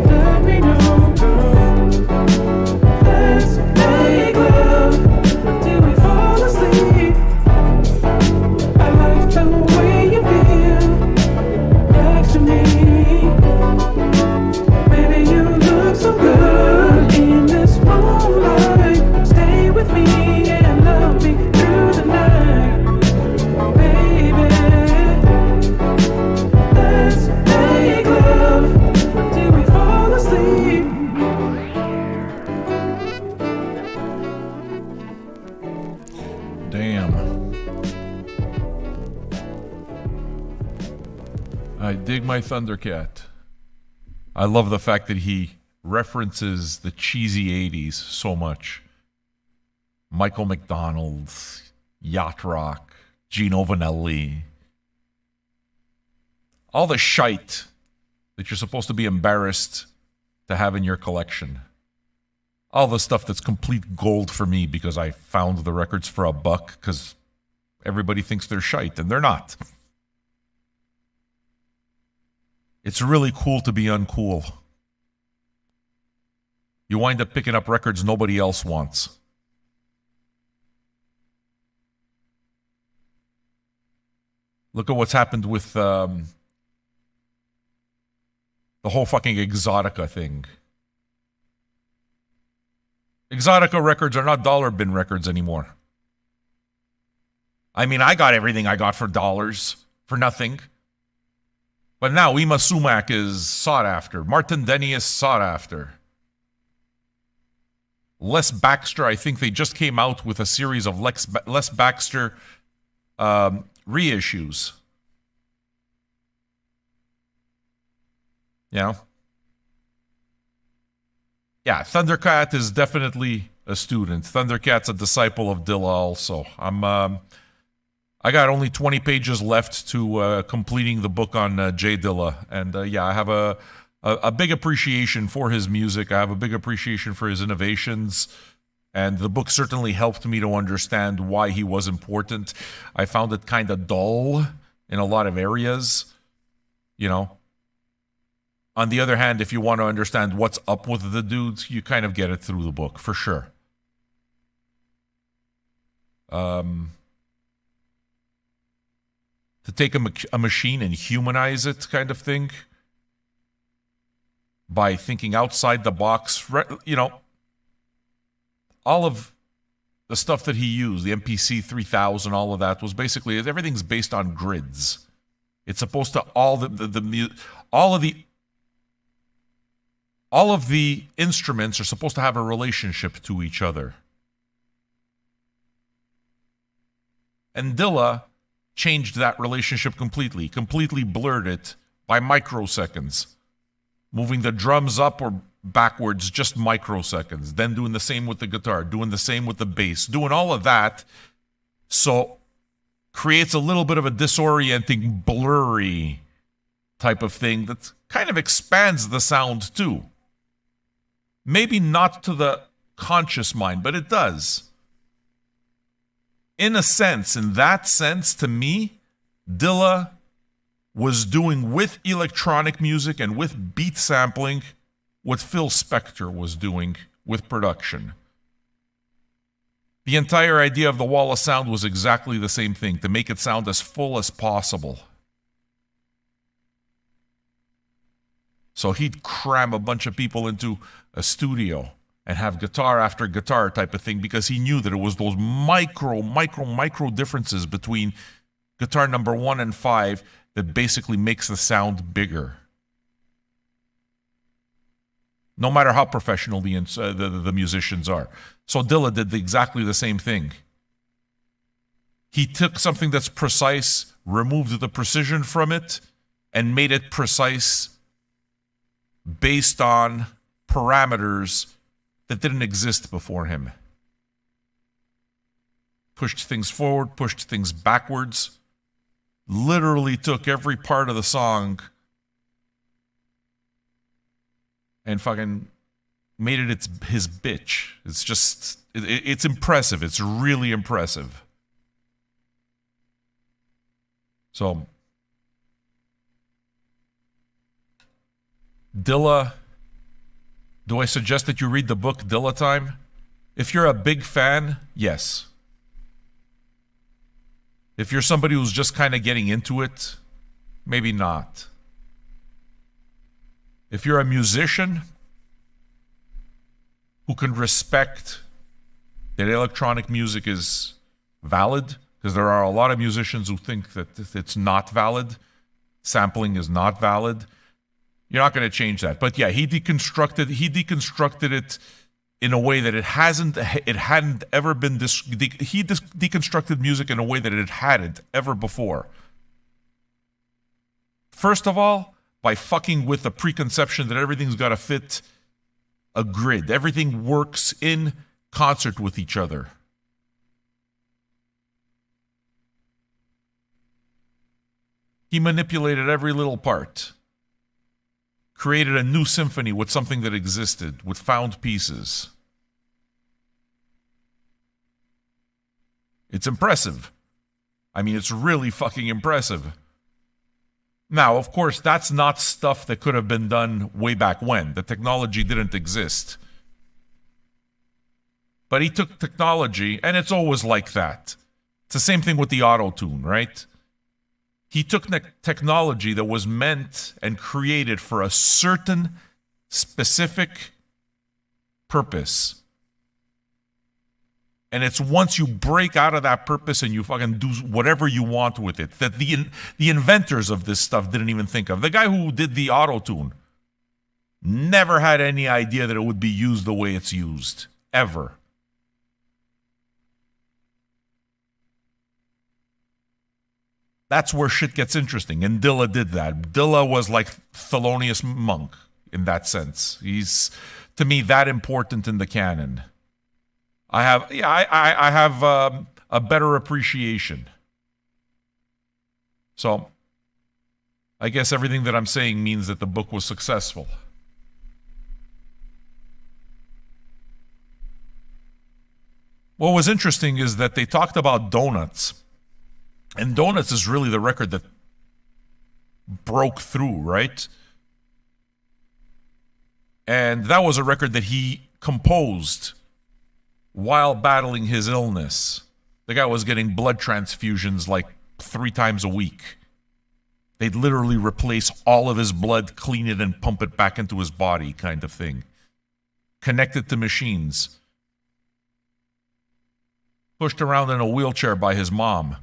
Let me know, girl. Let's make love till we fall asleep. I like the way you feel next to me. Baby, you look so good in this moonlight. Stay with me and love me through the night, baby. Let's make love till we fall asleep. Damn. I dig my Thundercat. I love the fact that he references the cheesy 80s so much. Michael McDonald, Yacht Rock, Gino Vanelli. All the shite that you're supposed to be embarrassed to have in your collection. All the stuff that's complete gold for me because I found the records for $1 because everybody thinks they're shite and they're not. It's really cool to be uncool. You wind up picking up records nobody else wants. Look at what's happened with the whole fucking Exotica thing. Exotica records are not dollar bin records anymore. I mean, I got everything I got for dollars, for nothing. But now Ima Sumac is sought after. Martin Denny is sought after. Les Baxter, I think they just came out with a series of Les Baxter reissues. You know? Yeah, Thundercat is definitely a student. Thundercat's a disciple of Dilla also. I got only 20 pages left to completing the book on Jay Dilla. And yeah, I have a big appreciation for his music. I have a big appreciation for his innovations. And the book certainly helped me to understand why he was important. I found it kind of dull in a lot of areas, you know. On the other hand, if you want to understand what's up with the dudes, you kind of get it through the book, for sure. To take a machine and humanize it kind of thing by thinking outside the box, all of the stuff that he used, the MPC 3000, all of that was basically, everything's based on grids. It's supposed to, all of the instruments are supposed to have a relationship to each other. And Dilla changed that relationship completely blurred it by microseconds. Moving the drums up or backwards just microseconds. Then doing the same with the guitar, doing the same with the bass, doing all of that. So creates a little bit of a disorienting, blurry type of thing that kind of expands the sound too. Maybe not to the conscious mind, but it does. In that sense, to me, Dilla was doing with electronic music and with beat sampling what Phil Spector was doing with production. The entire idea of the wall of sound was exactly the same thing, to make it sound as full as possible. So he'd cram a bunch of people into a studio and have guitar after guitar type of thing, because he knew that it was those micro differences between guitar number 1 and 5 that basically makes the sound bigger. No matter how professional the musicians are. So Dilla did exactly the same thing. He took something that's precise, removed the precision from it, and made it precise based on parameters that didn't exist before him. Pushed things forward, pushed things backwards. Literally took every part of the song and fucking made it his bitch. It's just, it's impressive. It's really impressive. So, Dilla, do I suggest that you read the book Dilla Time? If you're a big fan, yes. If you're somebody who's just kind of getting into it, maybe not. If you're a musician who can respect that electronic music is valid, because there are a lot of musicians who think that it's not valid, sampling is not valid, you're not going to change that. But yeah, he deconstructed it in a way that it hadn't ever been he deconstructed music in a way that it hadn't ever before. First of all, by fucking with the preconception that everything's got to fit a grid. Everything works in concert with each other. He manipulated every little part. Created a new symphony with something that existed, with found pieces. It's impressive. I mean, it's really fucking impressive. Now, of course, that's not stuff that could have been done way back when. The technology didn't exist. But he took technology, and it's always like that. It's the same thing with the auto-tune, right? He took technology that was meant and created for a certain specific purpose. And it's once you break out of that purpose and you fucking do whatever you want with it that the inventors of this stuff didn't even think of. The guy who did the auto-tune never had any idea that it would be used the way it's used. Ever. That's where shit gets interesting. And Dilla did that. Dilla was like Thelonious Monk in that sense. He's, to me, that important in the canon. I have a better appreciation. So, I guess everything that I'm saying means that the book was successful. What was interesting is that they talked about Donuts. And Donuts is really the record that broke through, right? And that was a record that he composed while battling his illness. The guy was getting blood transfusions like 3 times a week. They'd literally replace all of his blood, clean it, and pump it back into his body, kind of thing. Connected to machines. Pushed around in a wheelchair by his mom.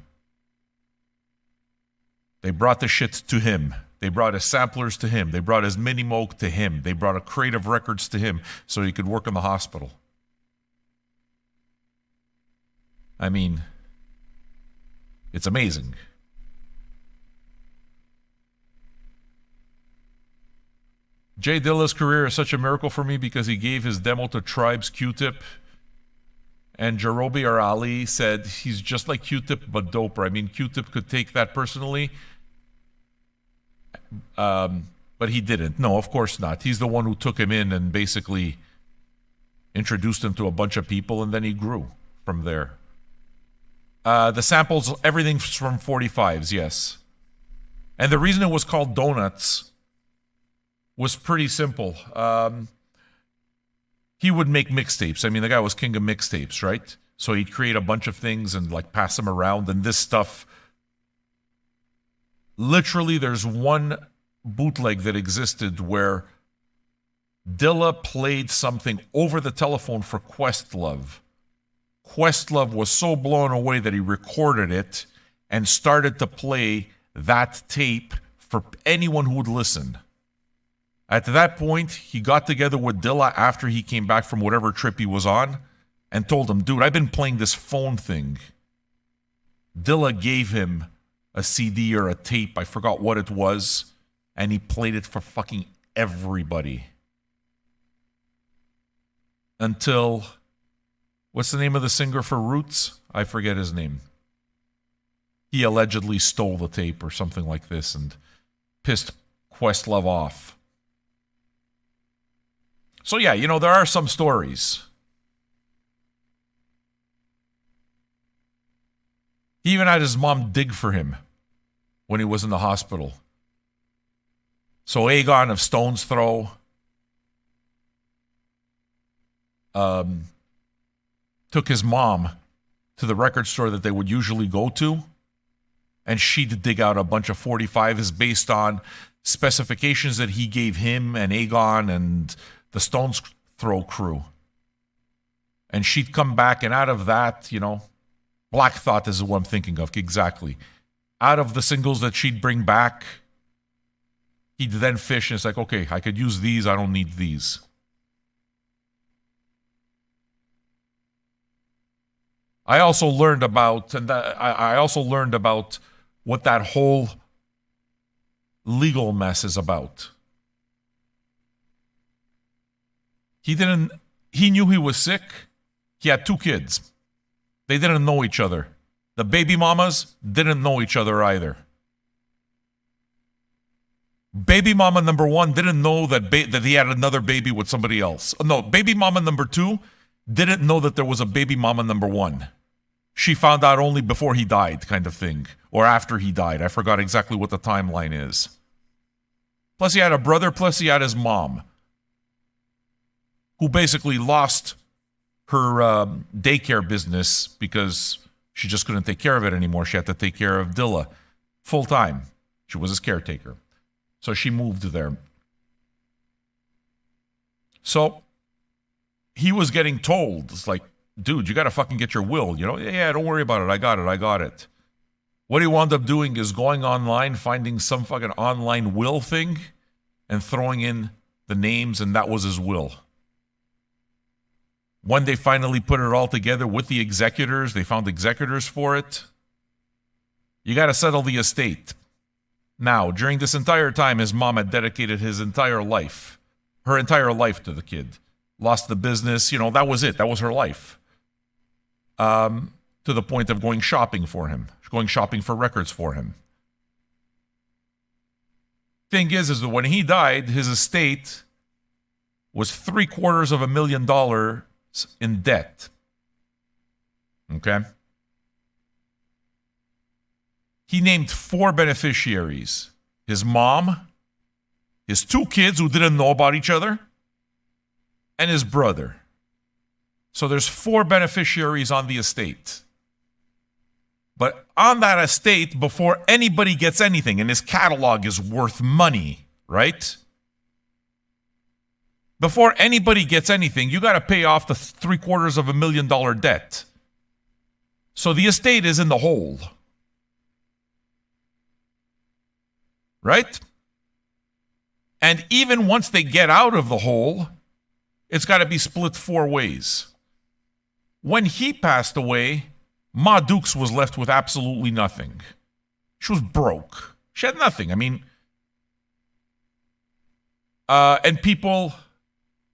They brought the shit to him. They brought his samplers to him. They brought his mini-moog to him. They brought a Creative Records to him so he could work in the hospital. I mean, it's amazing. Jay Dilla's career is such a miracle for me because he gave his demo to Tribe's Q-Tip. And Jarobi or Ali said he's just like Q-Tip but doper. I mean, Q-Tip could take that personally. But he didn't. No, of course not. He's the one who took him in and basically introduced him to a bunch of people, and then he grew from there. The samples, everything's from 45s, yes. And the reason it was called Donuts was pretty simple. He would make mixtapes. I mean, the guy was king of mixtapes, right? So he'd create a bunch of things and like pass them around. And this stuff, literally, there's one bootleg that existed where Dilla played something over the telephone for Questlove. Questlove was so blown away that he recorded it and started to play that tape for anyone who would listen. At that point, he got together with Dilla after he came back from whatever trip he was on and told him, dude, I've been playing this phone thing. Dilla gave him a CD or a tape, I forgot what it was, and he played it for fucking everybody. Until, what's the name of the singer for Roots? I forget his name. He allegedly stole the tape or something like this and pissed Questlove off. So yeah, you know, there are some stories. He even had his mom dig for him when he was in the hospital. So Aegon of Stone's Throw took his mom to the record store that they would usually go to, and she'd dig out a bunch of 45s based on specifications that he gave him and Aegon and the Stone's Throw crew. And she'd come back, and out of that, you know, Black Thought is what I'm thinking of, exactly. Out of the singles that she'd bring back, he'd then fish, and it's like, okay, I could use these, I don't need these. I also learned about, I also learned about what that whole legal mess is about. He knew he was sick. He had 2 kids. They didn't know each other. The baby mamas didn't know each other either. Baby mama number 1 didn't know that he had another baby with somebody else. No, baby mama number 2 didn't know that there was a baby mama number 1. She found out only before he died, kind of thing. Or after he died. I forgot exactly what the timeline is. Plus he had a brother, plus he had his mom, who basically lost her daycare business because she just couldn't take care of it anymore. She had to take care of Dilla full time. She was his caretaker. So she moved there. So he was getting told, it's like, dude, you got to fucking get your will. You know, yeah, don't worry about it. I got it. What he wound up doing is going online, finding some fucking online will thing and throwing in the names, and that was his will. When they finally put it all together with the executors, they found executors for it. You got to settle the estate. Now, during this entire time, his mom had dedicated her entire life to the kid. Lost the business, you know, that was it. That was her life. To the point of going shopping for him, going shopping for records for him. Thing is that when he died, his estate was $750,000 in debt. Okay? He named 4 beneficiaries. His mom, his 2 kids who didn't know about each other, and his brother. So there's 4 beneficiaries on the estate. But on that estate, before anybody gets anything, and his catalog is worth money, right? Before anybody gets anything, you got to pay off the $750,000 debt. So the estate is in the hole. Right? And even once they get out of the hole, it's got to be split 4 ways. When he passed away, Ma Dukes was left with absolutely nothing. She was broke. She had nothing. I mean, and people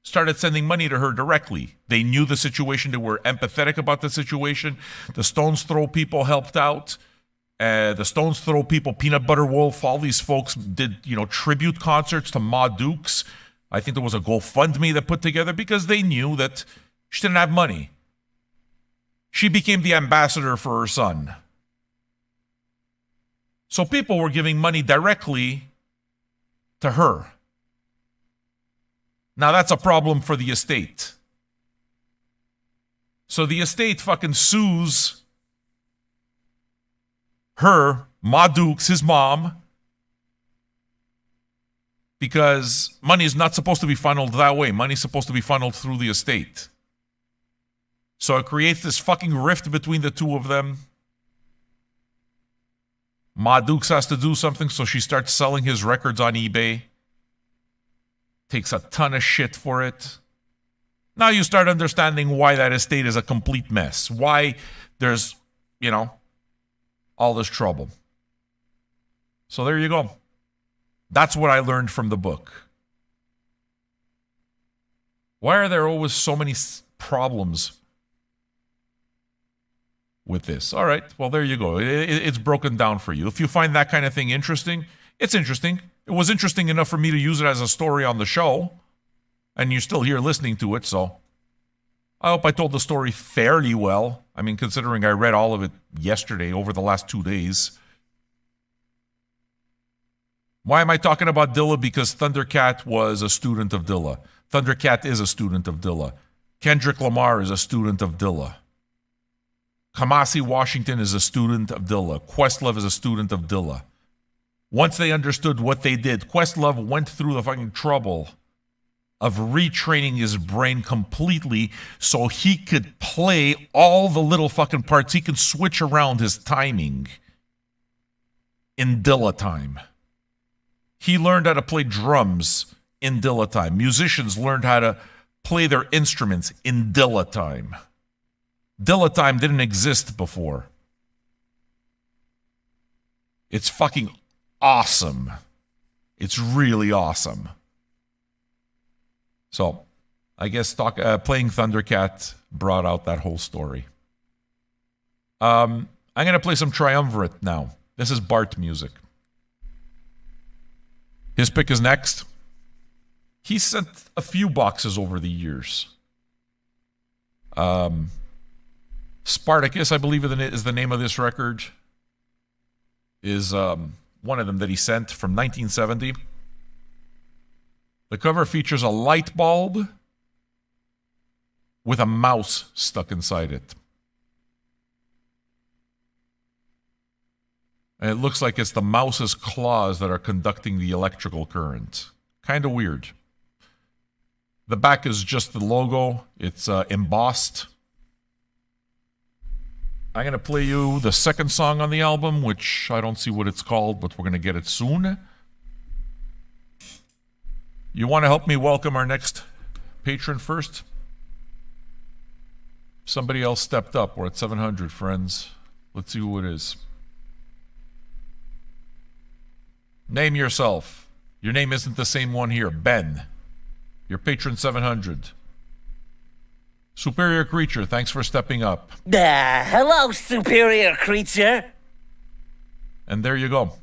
started sending money to her directly. They knew the situation. They were empathetic about the situation. The Stones Throw people helped out. The Stones Throw people, Peanut Butter Wolf, all these folks did, tribute concerts to Ma Dukes. I think there was a GoFundMe that put together because they knew that she didn't have money. She became the ambassador for her son. So people were giving money directly to her. Now that's a problem for the estate. So the estate fucking sues her, Ma Dukes, his mom, because money is not supposed to be funneled that way. Money is supposed to be funneled through the estate. So it creates this fucking rift between the two of them. Ma Dukes has to do something, so she starts selling his records on eBay. Takes a ton of shit for it. Now you start understanding why that estate is a complete mess. Why there's, all this trouble. So there you go. That's what I learned from the book. Why are there always so many problems with this? All right, well, there you go. It's broken down for you. If you find that kind of thing interesting, it's interesting. It was interesting enough for me to use it as a story on the show, and you're still here listening to it, so I hope I told the story fairly well. I mean, considering I read all of it yesterday over the last 2 days. Why am I talking about Dilla? Because Thundercat was a student of Dilla. Thundercat is a student of Dilla. Kendrick Lamar is a student of Dilla. Kamasi Washington is a student of Dilla. Questlove is a student of Dilla. Once they understood what they did, Questlove went through the fucking trouble of retraining his brain completely so he could play all the little fucking parts. He could switch around his timing in Dilla time. He learned how to play drums in Dilla time. Musicians learned how to play their instruments in Dilla time. Dilla time didn't exist before. It's fucking awesome. It's really awesome. So, I guess playing Thundercat brought out that whole story. I'm going to play some Triumvirate now. This is Bart music. His pick is next. He sent a few boxes over the years. Spartacus, I believe is the name of this record, is one of them that he sent from 1970. The cover features a light bulb with a mouse stuck inside it. And it looks like it's the mouse's claws that are conducting the electrical current. Kind of weird. The back is just the logo. It's embossed. I'm going to play you the second song on the album, which I don't see what it's called, but we're going to get it soon. You want to help me welcome our next patron first? Somebody else stepped up. We're at 700, friends. Let's see who it is. Name yourself. Your name isn't the same one here. Ben. Your patron 700. Superior Creature, thanks for stepping up. Hello, Superior Creature. And there you go.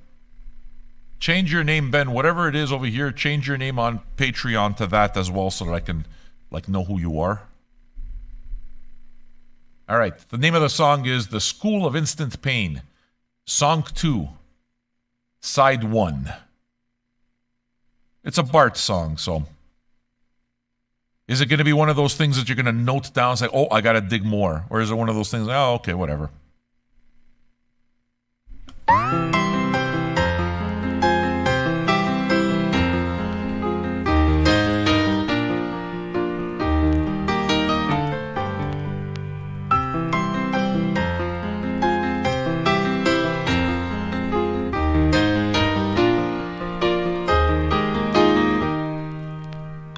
Change your name, Ben. Whatever it is over here, change your name on Patreon to that as well so that I can know who you are. All right. The name of the song is The School of Instant Pain. Song 2. Side 1. It's a Bart song, so Is it going to be one of those things that you're going to note down, say, oh, I got to dig more? Or is it one of those things, oh, okay, whatever.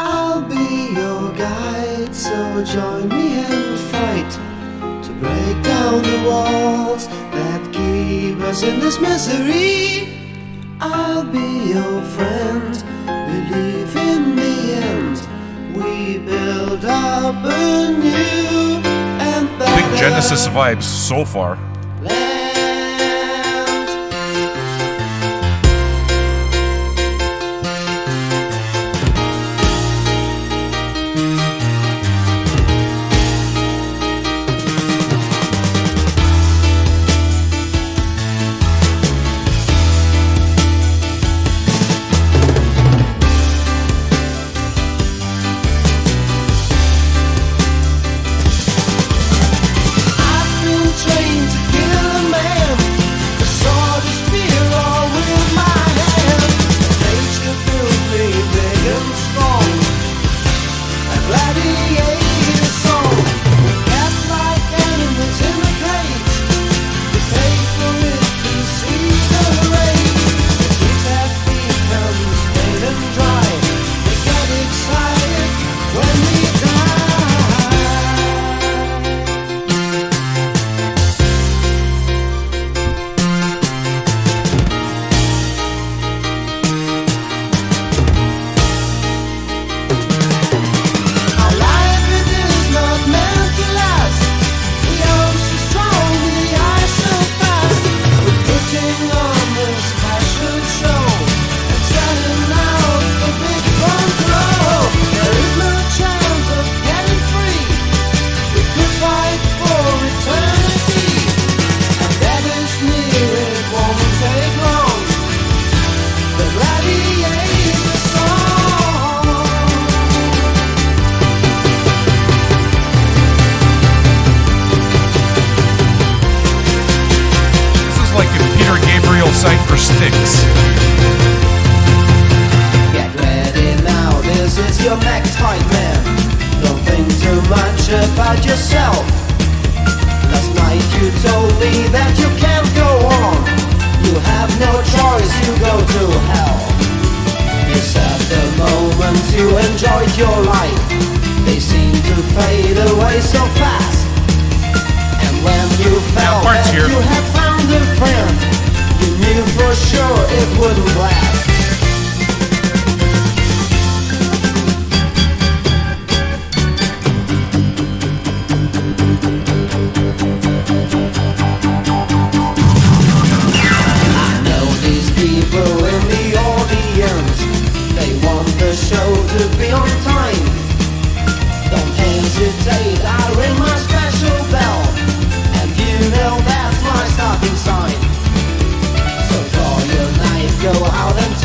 I'll be your guide, so join me and fight to break down the walls that keep us in this misery. I'll be your friend, believe in the end we build up a new and better Big Genesis vibes so far. land. Sight for sticks. Get ready now, this is your next fight, man. Don't think too much about yourself. Last night you told me that you can't go on. You have no choice, you go to hell. You said the moments you enjoyed your life, they seem to fade away so fast. And when you felt that here. you had found a friend, you knew for sure it wouldn't last. I know these people in the audience, they want the show to be on time. Don't hesitate, I'll ring my special bell, and you know that's my starting sign. Go out and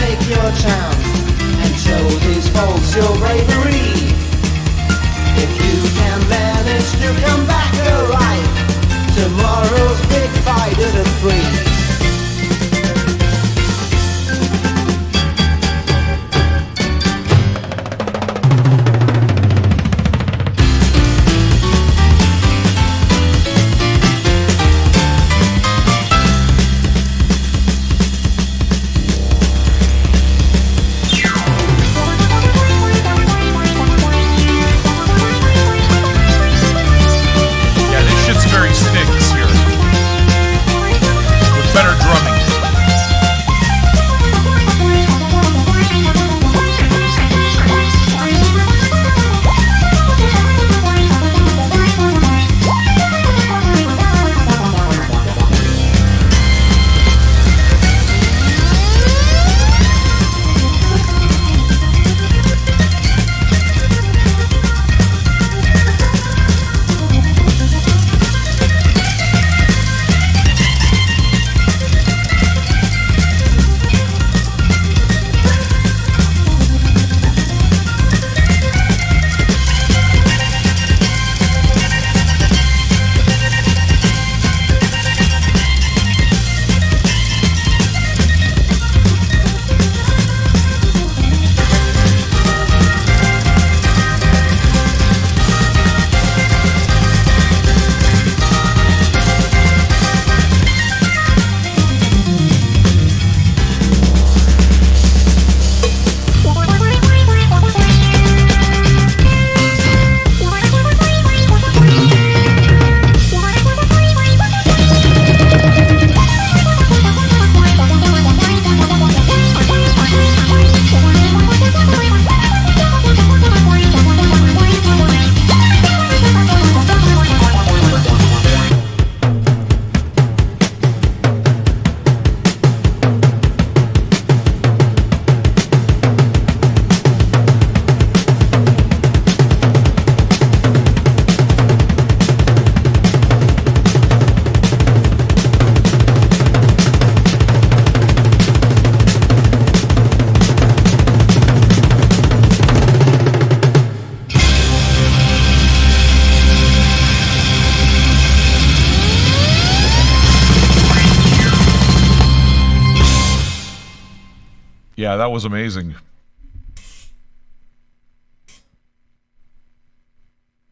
Yeah, that was amazing.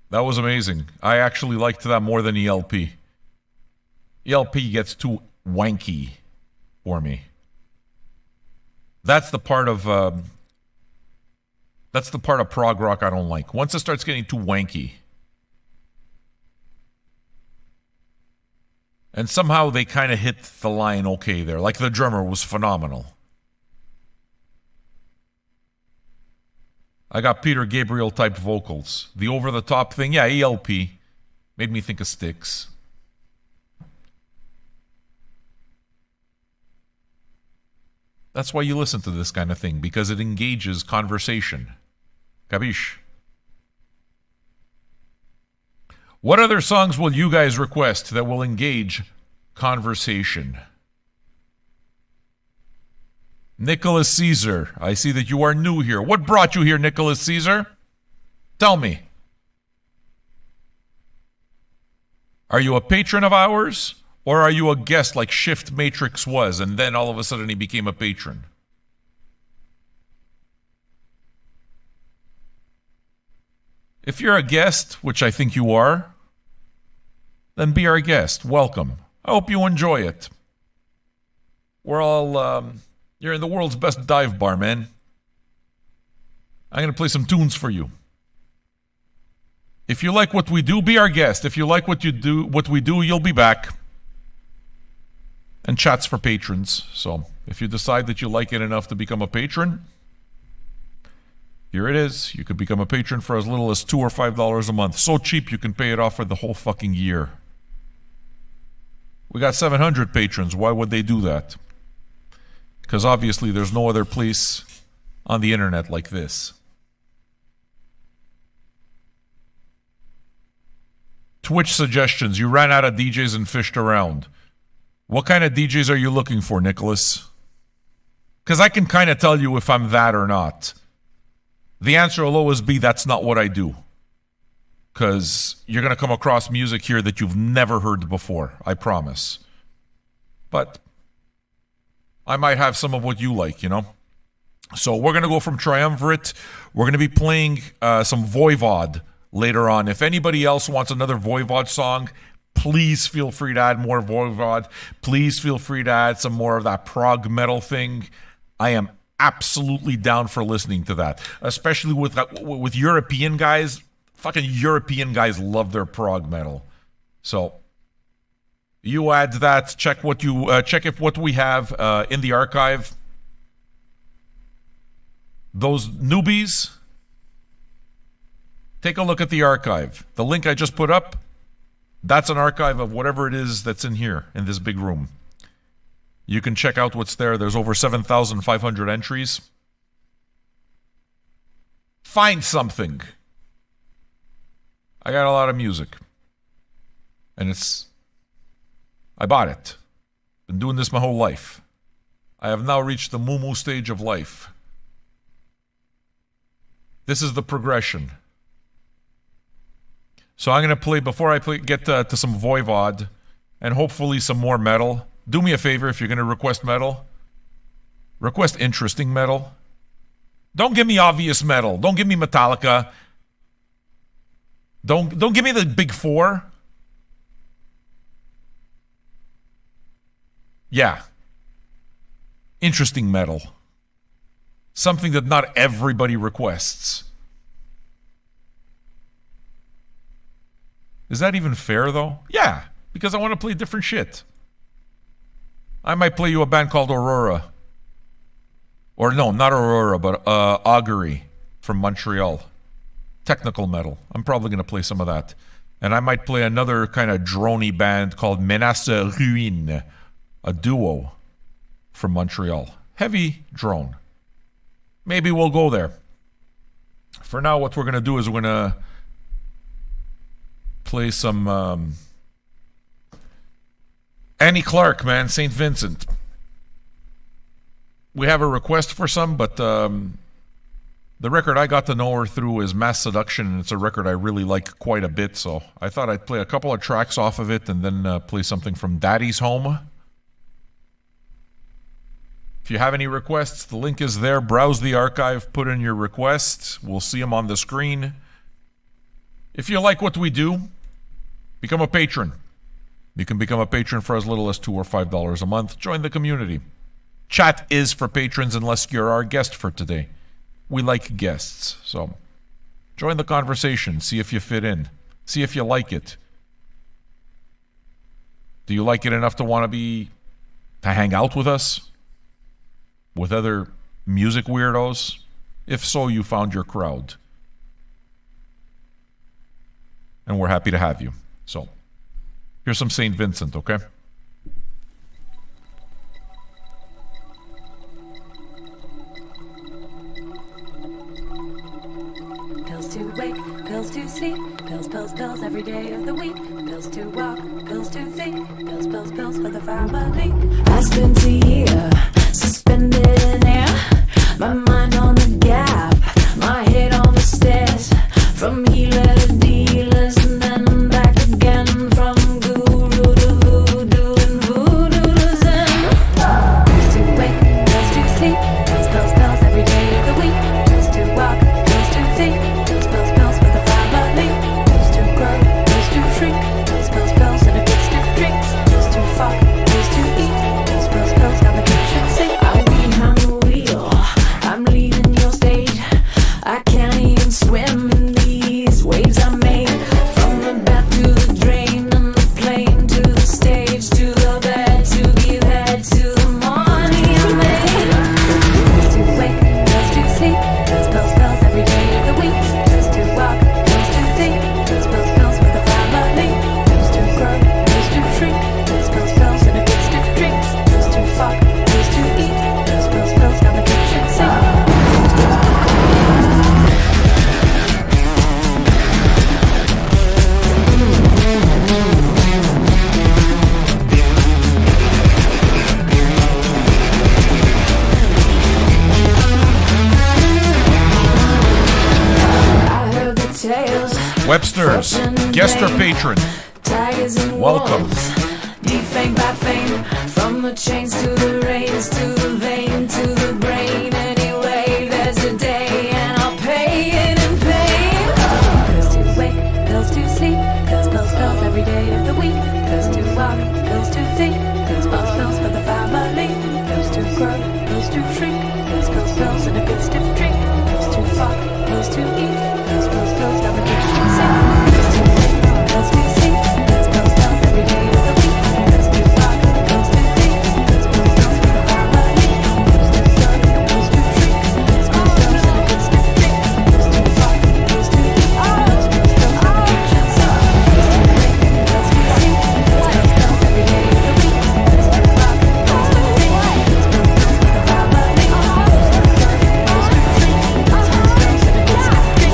That was amazing. I actually liked that more than ELP. ELP gets too wanky for me. That's the part of prog rock I don't like. Once it starts getting too wanky. And somehow they kind of hit the line okay there. Like the drummer was phenomenal. I got Peter Gabriel type vocals. The over the top thing, yeah, ELP. Made me think of Styx. That's why you listen to this kind of thing, because it engages conversation. Capiche? What other songs will you guys request that will engage conversation? Nicholas Caesar, I see that you are new here. What brought you here, Nicholas Caesar? Tell me. Are you a patron of ours? Or are you a guest like Shift Matrix was, and then all of a sudden he became a patron? If you're a guest, which I think you are, then be our guest. Welcome. I hope you enjoy it. We're all, you're in the world's best dive bar, man. I'm going to play some tunes for you. If you like what we do, be our guest. If you like what we do, you'll be back. And chat's for patrons. So if you decide that you like it enough to become a patron, here it is. You could become a patron for as little as $2 or $5 a month. So cheap you can pay it off for the whole fucking year. We got 700 patrons. Why would they do that? Because obviously there's no other place on the internet like this. Twitch suggestions. You ran out of DJs and fished around. What kind of DJs are you looking for, Nicholas? Because I can kind of tell you if I'm that or not. The answer will always be that's not what I do. Because you're going to come across music here that you've never heard before. I promise. But I might have some of what you like, you know? So we're going to go from Triumvirate. We're going to be playing some Voivod later on. If anybody else wants another Voivod song, please feel free to add more Voivod. Please feel free to add some more of that prog metal thing. I am absolutely down for listening to that. Especially with European guys. Fucking European guys love their prog metal. So you add that. Check if what we have in the archive. Those newbies, take a look at the archive. The link I just put up, that's an archive of whatever it is that's in here, in this big room. You can check out what's there. There's over 7,500 entries. Find something. I got a lot of music. And I bought it. Been doing this my whole life. I have now reached the moo stage of life. This is the progression. So I'm going to play, before I get to some Voivod, and hopefully some more metal. Do me a favor if you're going to request metal. Request interesting metal. Don't give me obvious metal. Don't give me Metallica. Don't give me the big four. Yeah. Interesting metal. Something that not everybody requests. Is that even fair, though? Yeah, because I want to play different shit. I might play you a band called Aurora. Or no, not Aurora, but Augury from Montreal. Technical metal. I'm probably going to play some of that. And I might play another kind of droney band called Menace Ruine. A duo from Montreal. Heavy drone. Maybe we'll go there. For now, what we're going to do is we're going to play some Annie Clark, man, St. Vincent. We have a request for some, but the record I got to know her through is Mass Seduction, and it's a record I really like quite a bit, so I thought I'd play a couple of tracks off of it and then play something from Daddy's Home. If you have any requests, the link is there. Browse the archive, put in your requests. We'll see them on the screen. If you like what we do, become a patron. You can become a patron for as little as $2 or $5 a month. Join the community. Chat is for patrons unless you're our guest for today. We like guests, so join the conversation. See if you fit in. See if you like it. Do you like it enough to hang out with us? With other music weirdos? If so, you found your crowd. And we're happy to have you. So, here's some St. Vincent, okay? Pills to wake, pills to sleep, pills, pills, pills every day of the week. Pills to walk, pills to think, pills, pills, pills for the family. I spent a year suspended in air, my mind on the gap, my head on the stairs, from healer to dealers and then back again, from guru to voodoo and voodoo to zen. Pills to wake, pills to sleep, pills, pills, pills every day of the week. Pills to walk, pills to think, pills, pills, pills for the family. Pills to grow, pills to shrink, pills, pills, pills and a good stiff drinks. Pills to fuck, pills to eat, pills, pills, pills down the kitchen sink. I'm behind the wheel, I'm leaving your stage. I can't even swim in these waves I made. From the bath to the drain and the plane to the stage to the bed to give head to the money I made. Pills to wake, pills to sleep, pills, pills, pills every day of the week. Pills to walk, pills to think, pills, pills, pills for the family. Pills to grow, pills to shrink, pills, pills, pills and a good stiff drinks. Pills to fuck, pills to eat, pills, pills, pills down the kitchen sink. I heard the tales, Webster's, guest or patron? tigers and Welcome. wolves, defanged by fame, from the chains to the reins, to the vein, to the brain. Anyway, there's a day and I'll pay it in pain. Pills to wake, pills to sleep, pills, pills, pills every day of the week. Pills to walk, pills to think, pills, pills, pills for the family. Pills to grow, pills to shrink, pills, pills, pills and a good stiff drink. Pills to fuck, pills to eat, pills, pills, pills down the kitchen sink. Pills to wake, pills to sleep, pills, pills, pills every day of the week. Pills to walk, pills to think, pills, pills, pills for the family. Pills to grow, pills to shrink, pills, pills, pills and a good stiff drink. Pills to fuck, pills to eat, pills, pills, pills down the kitchen sink. Pills to wake, pills to sleep, pills, pills, pills every day of the week. Pills to walk, pills to think, pills, pills, pills for the family.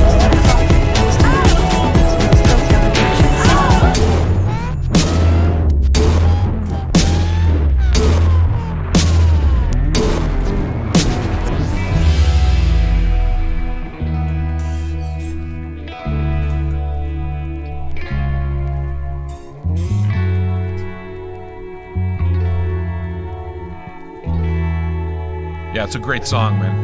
Pills to grow, pills to shrink, pills, pills, pills and a good stiff drink. Pills to fuck, pills to eat, pills, pills, pills down the kitchen sink. Yeah, it's a great song, man.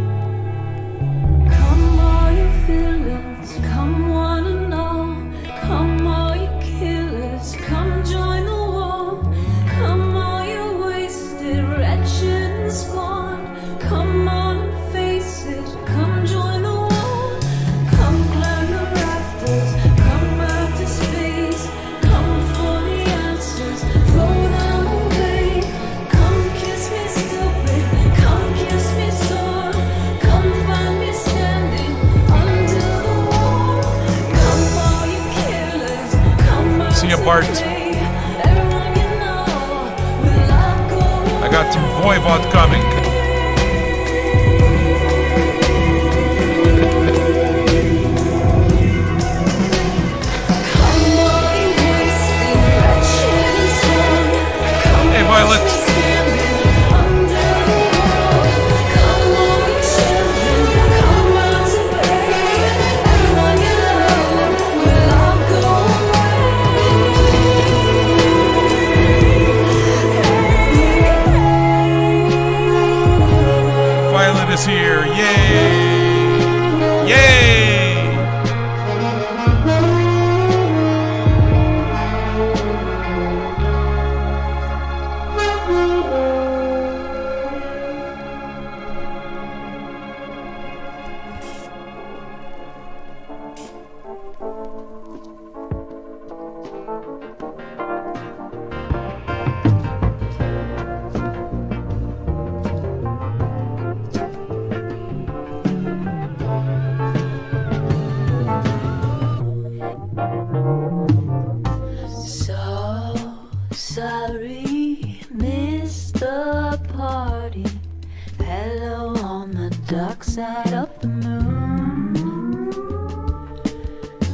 Come all you feelers, come one and all. Come all you killers, come join the war. Come all you wasted, wretched and scorned. Come on and face it, come join the war. Come climb the rafters, come out to space. Come for the answers, throw them away. Come kiss me stupid, come kiss me sore. Come find me standing under the wall. Come all you killers, come out See ya, Bart. today. Everyone you know will all go I got some Voivod coming. Come all you wasted, wretched and scorned. Come Hey, Violet. kiss me standing under the wall. Come all you children, come out to play. Everyone you know will all go away. here. Yay! Yay! So sorry, missed the party. Hello on the dark side of the moon.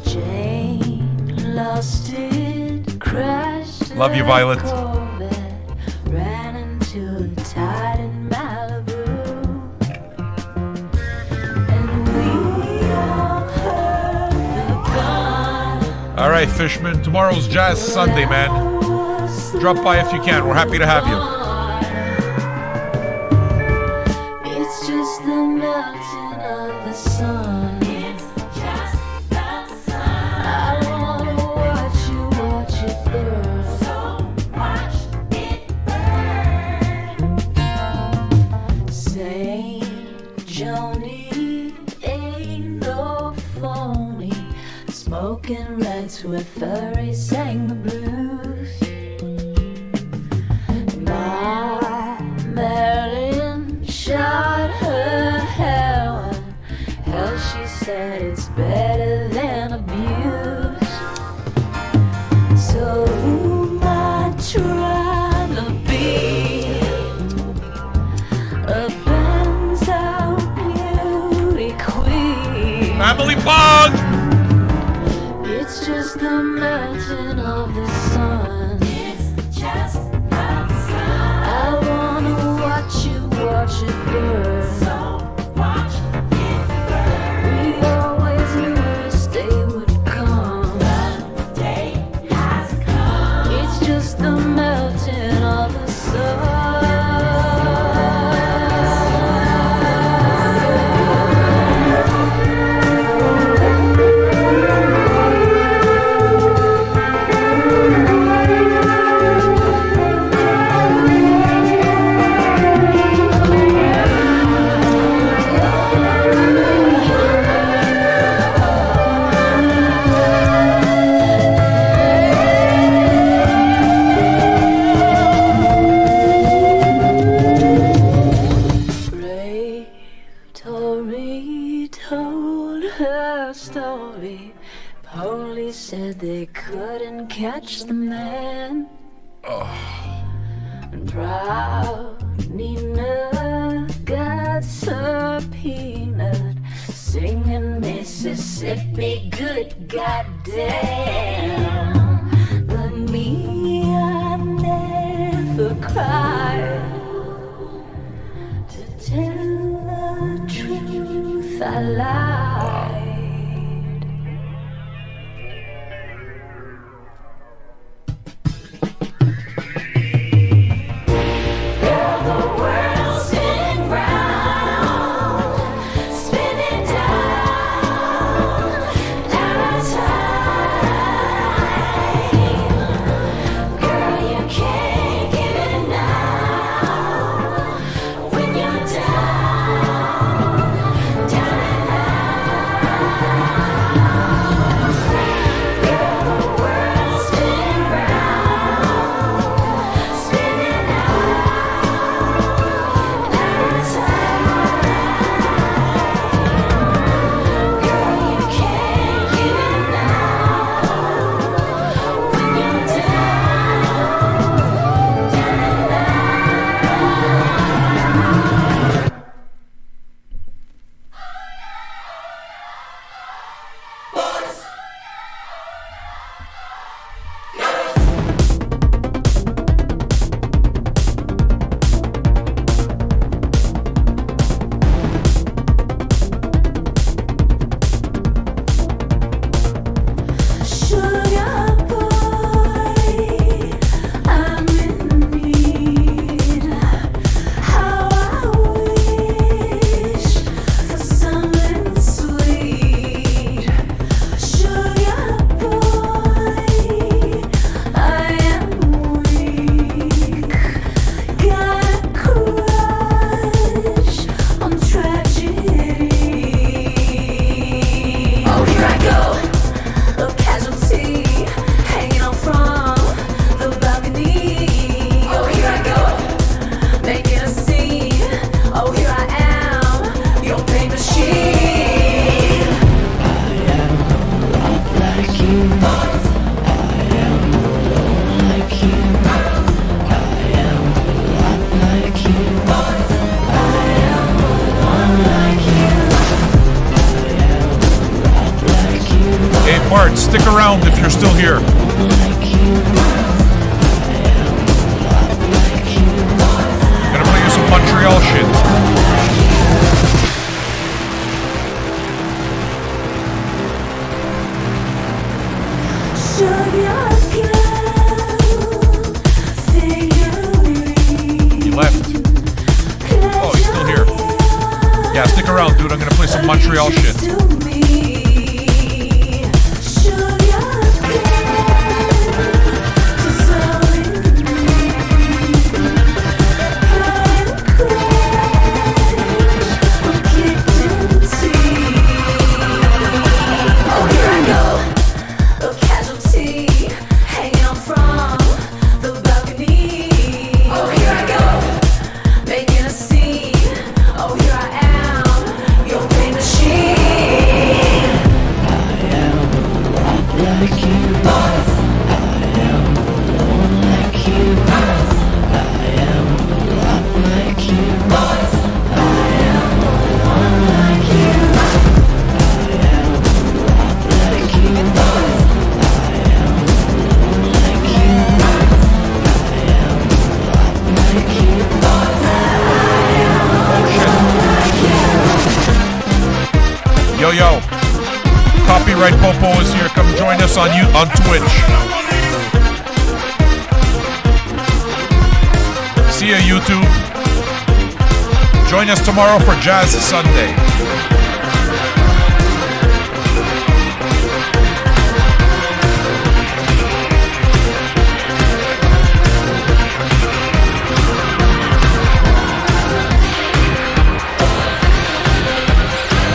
Jane lost it, crashed. Love you, Violet. Corvette, ran into the tide in Malibu. And we all heard the gun. All right, Fishman. Tomorrow's Jazz Sunday, man. Drop by if you can. We're happy to have you. It's just the melting of the sun. It's just the sun. I wanna watch it burn. So watch it burn. Saint Joni ain't no phony. Smoking reds where furry sang the blues. My Marilyn shot her heroin. Hell, she said it's better than abuse. So who am I trying to be? A Benz out beauty queen. Family Bond! It's just the melting of the sun. It's just the sun. I wanna watch it burn. So watch it burn. We always knew this day would come. The day has come. It's just the melting of the sun. Brave Tori told her story. Police said they couldn't catch the man. And proud Nina got subpoenaed, singing Mississippi good goddamn. But me, I never cried. To tell the truth, I lied. Girl, the world's spinning round, spinning down, out of time. Girl, you can't give it now. When you're down, down and out. Stick around if you're still here. Gonna play you some Montreal shit. He left. Oh, he's still here. Yeah, stick around, dude. I'm gonna play some Montreal shit. Yo, Copyright Popo is here. Come join us on Twitch. See ya, YouTube. Join us tomorrow for Jazz Sunday.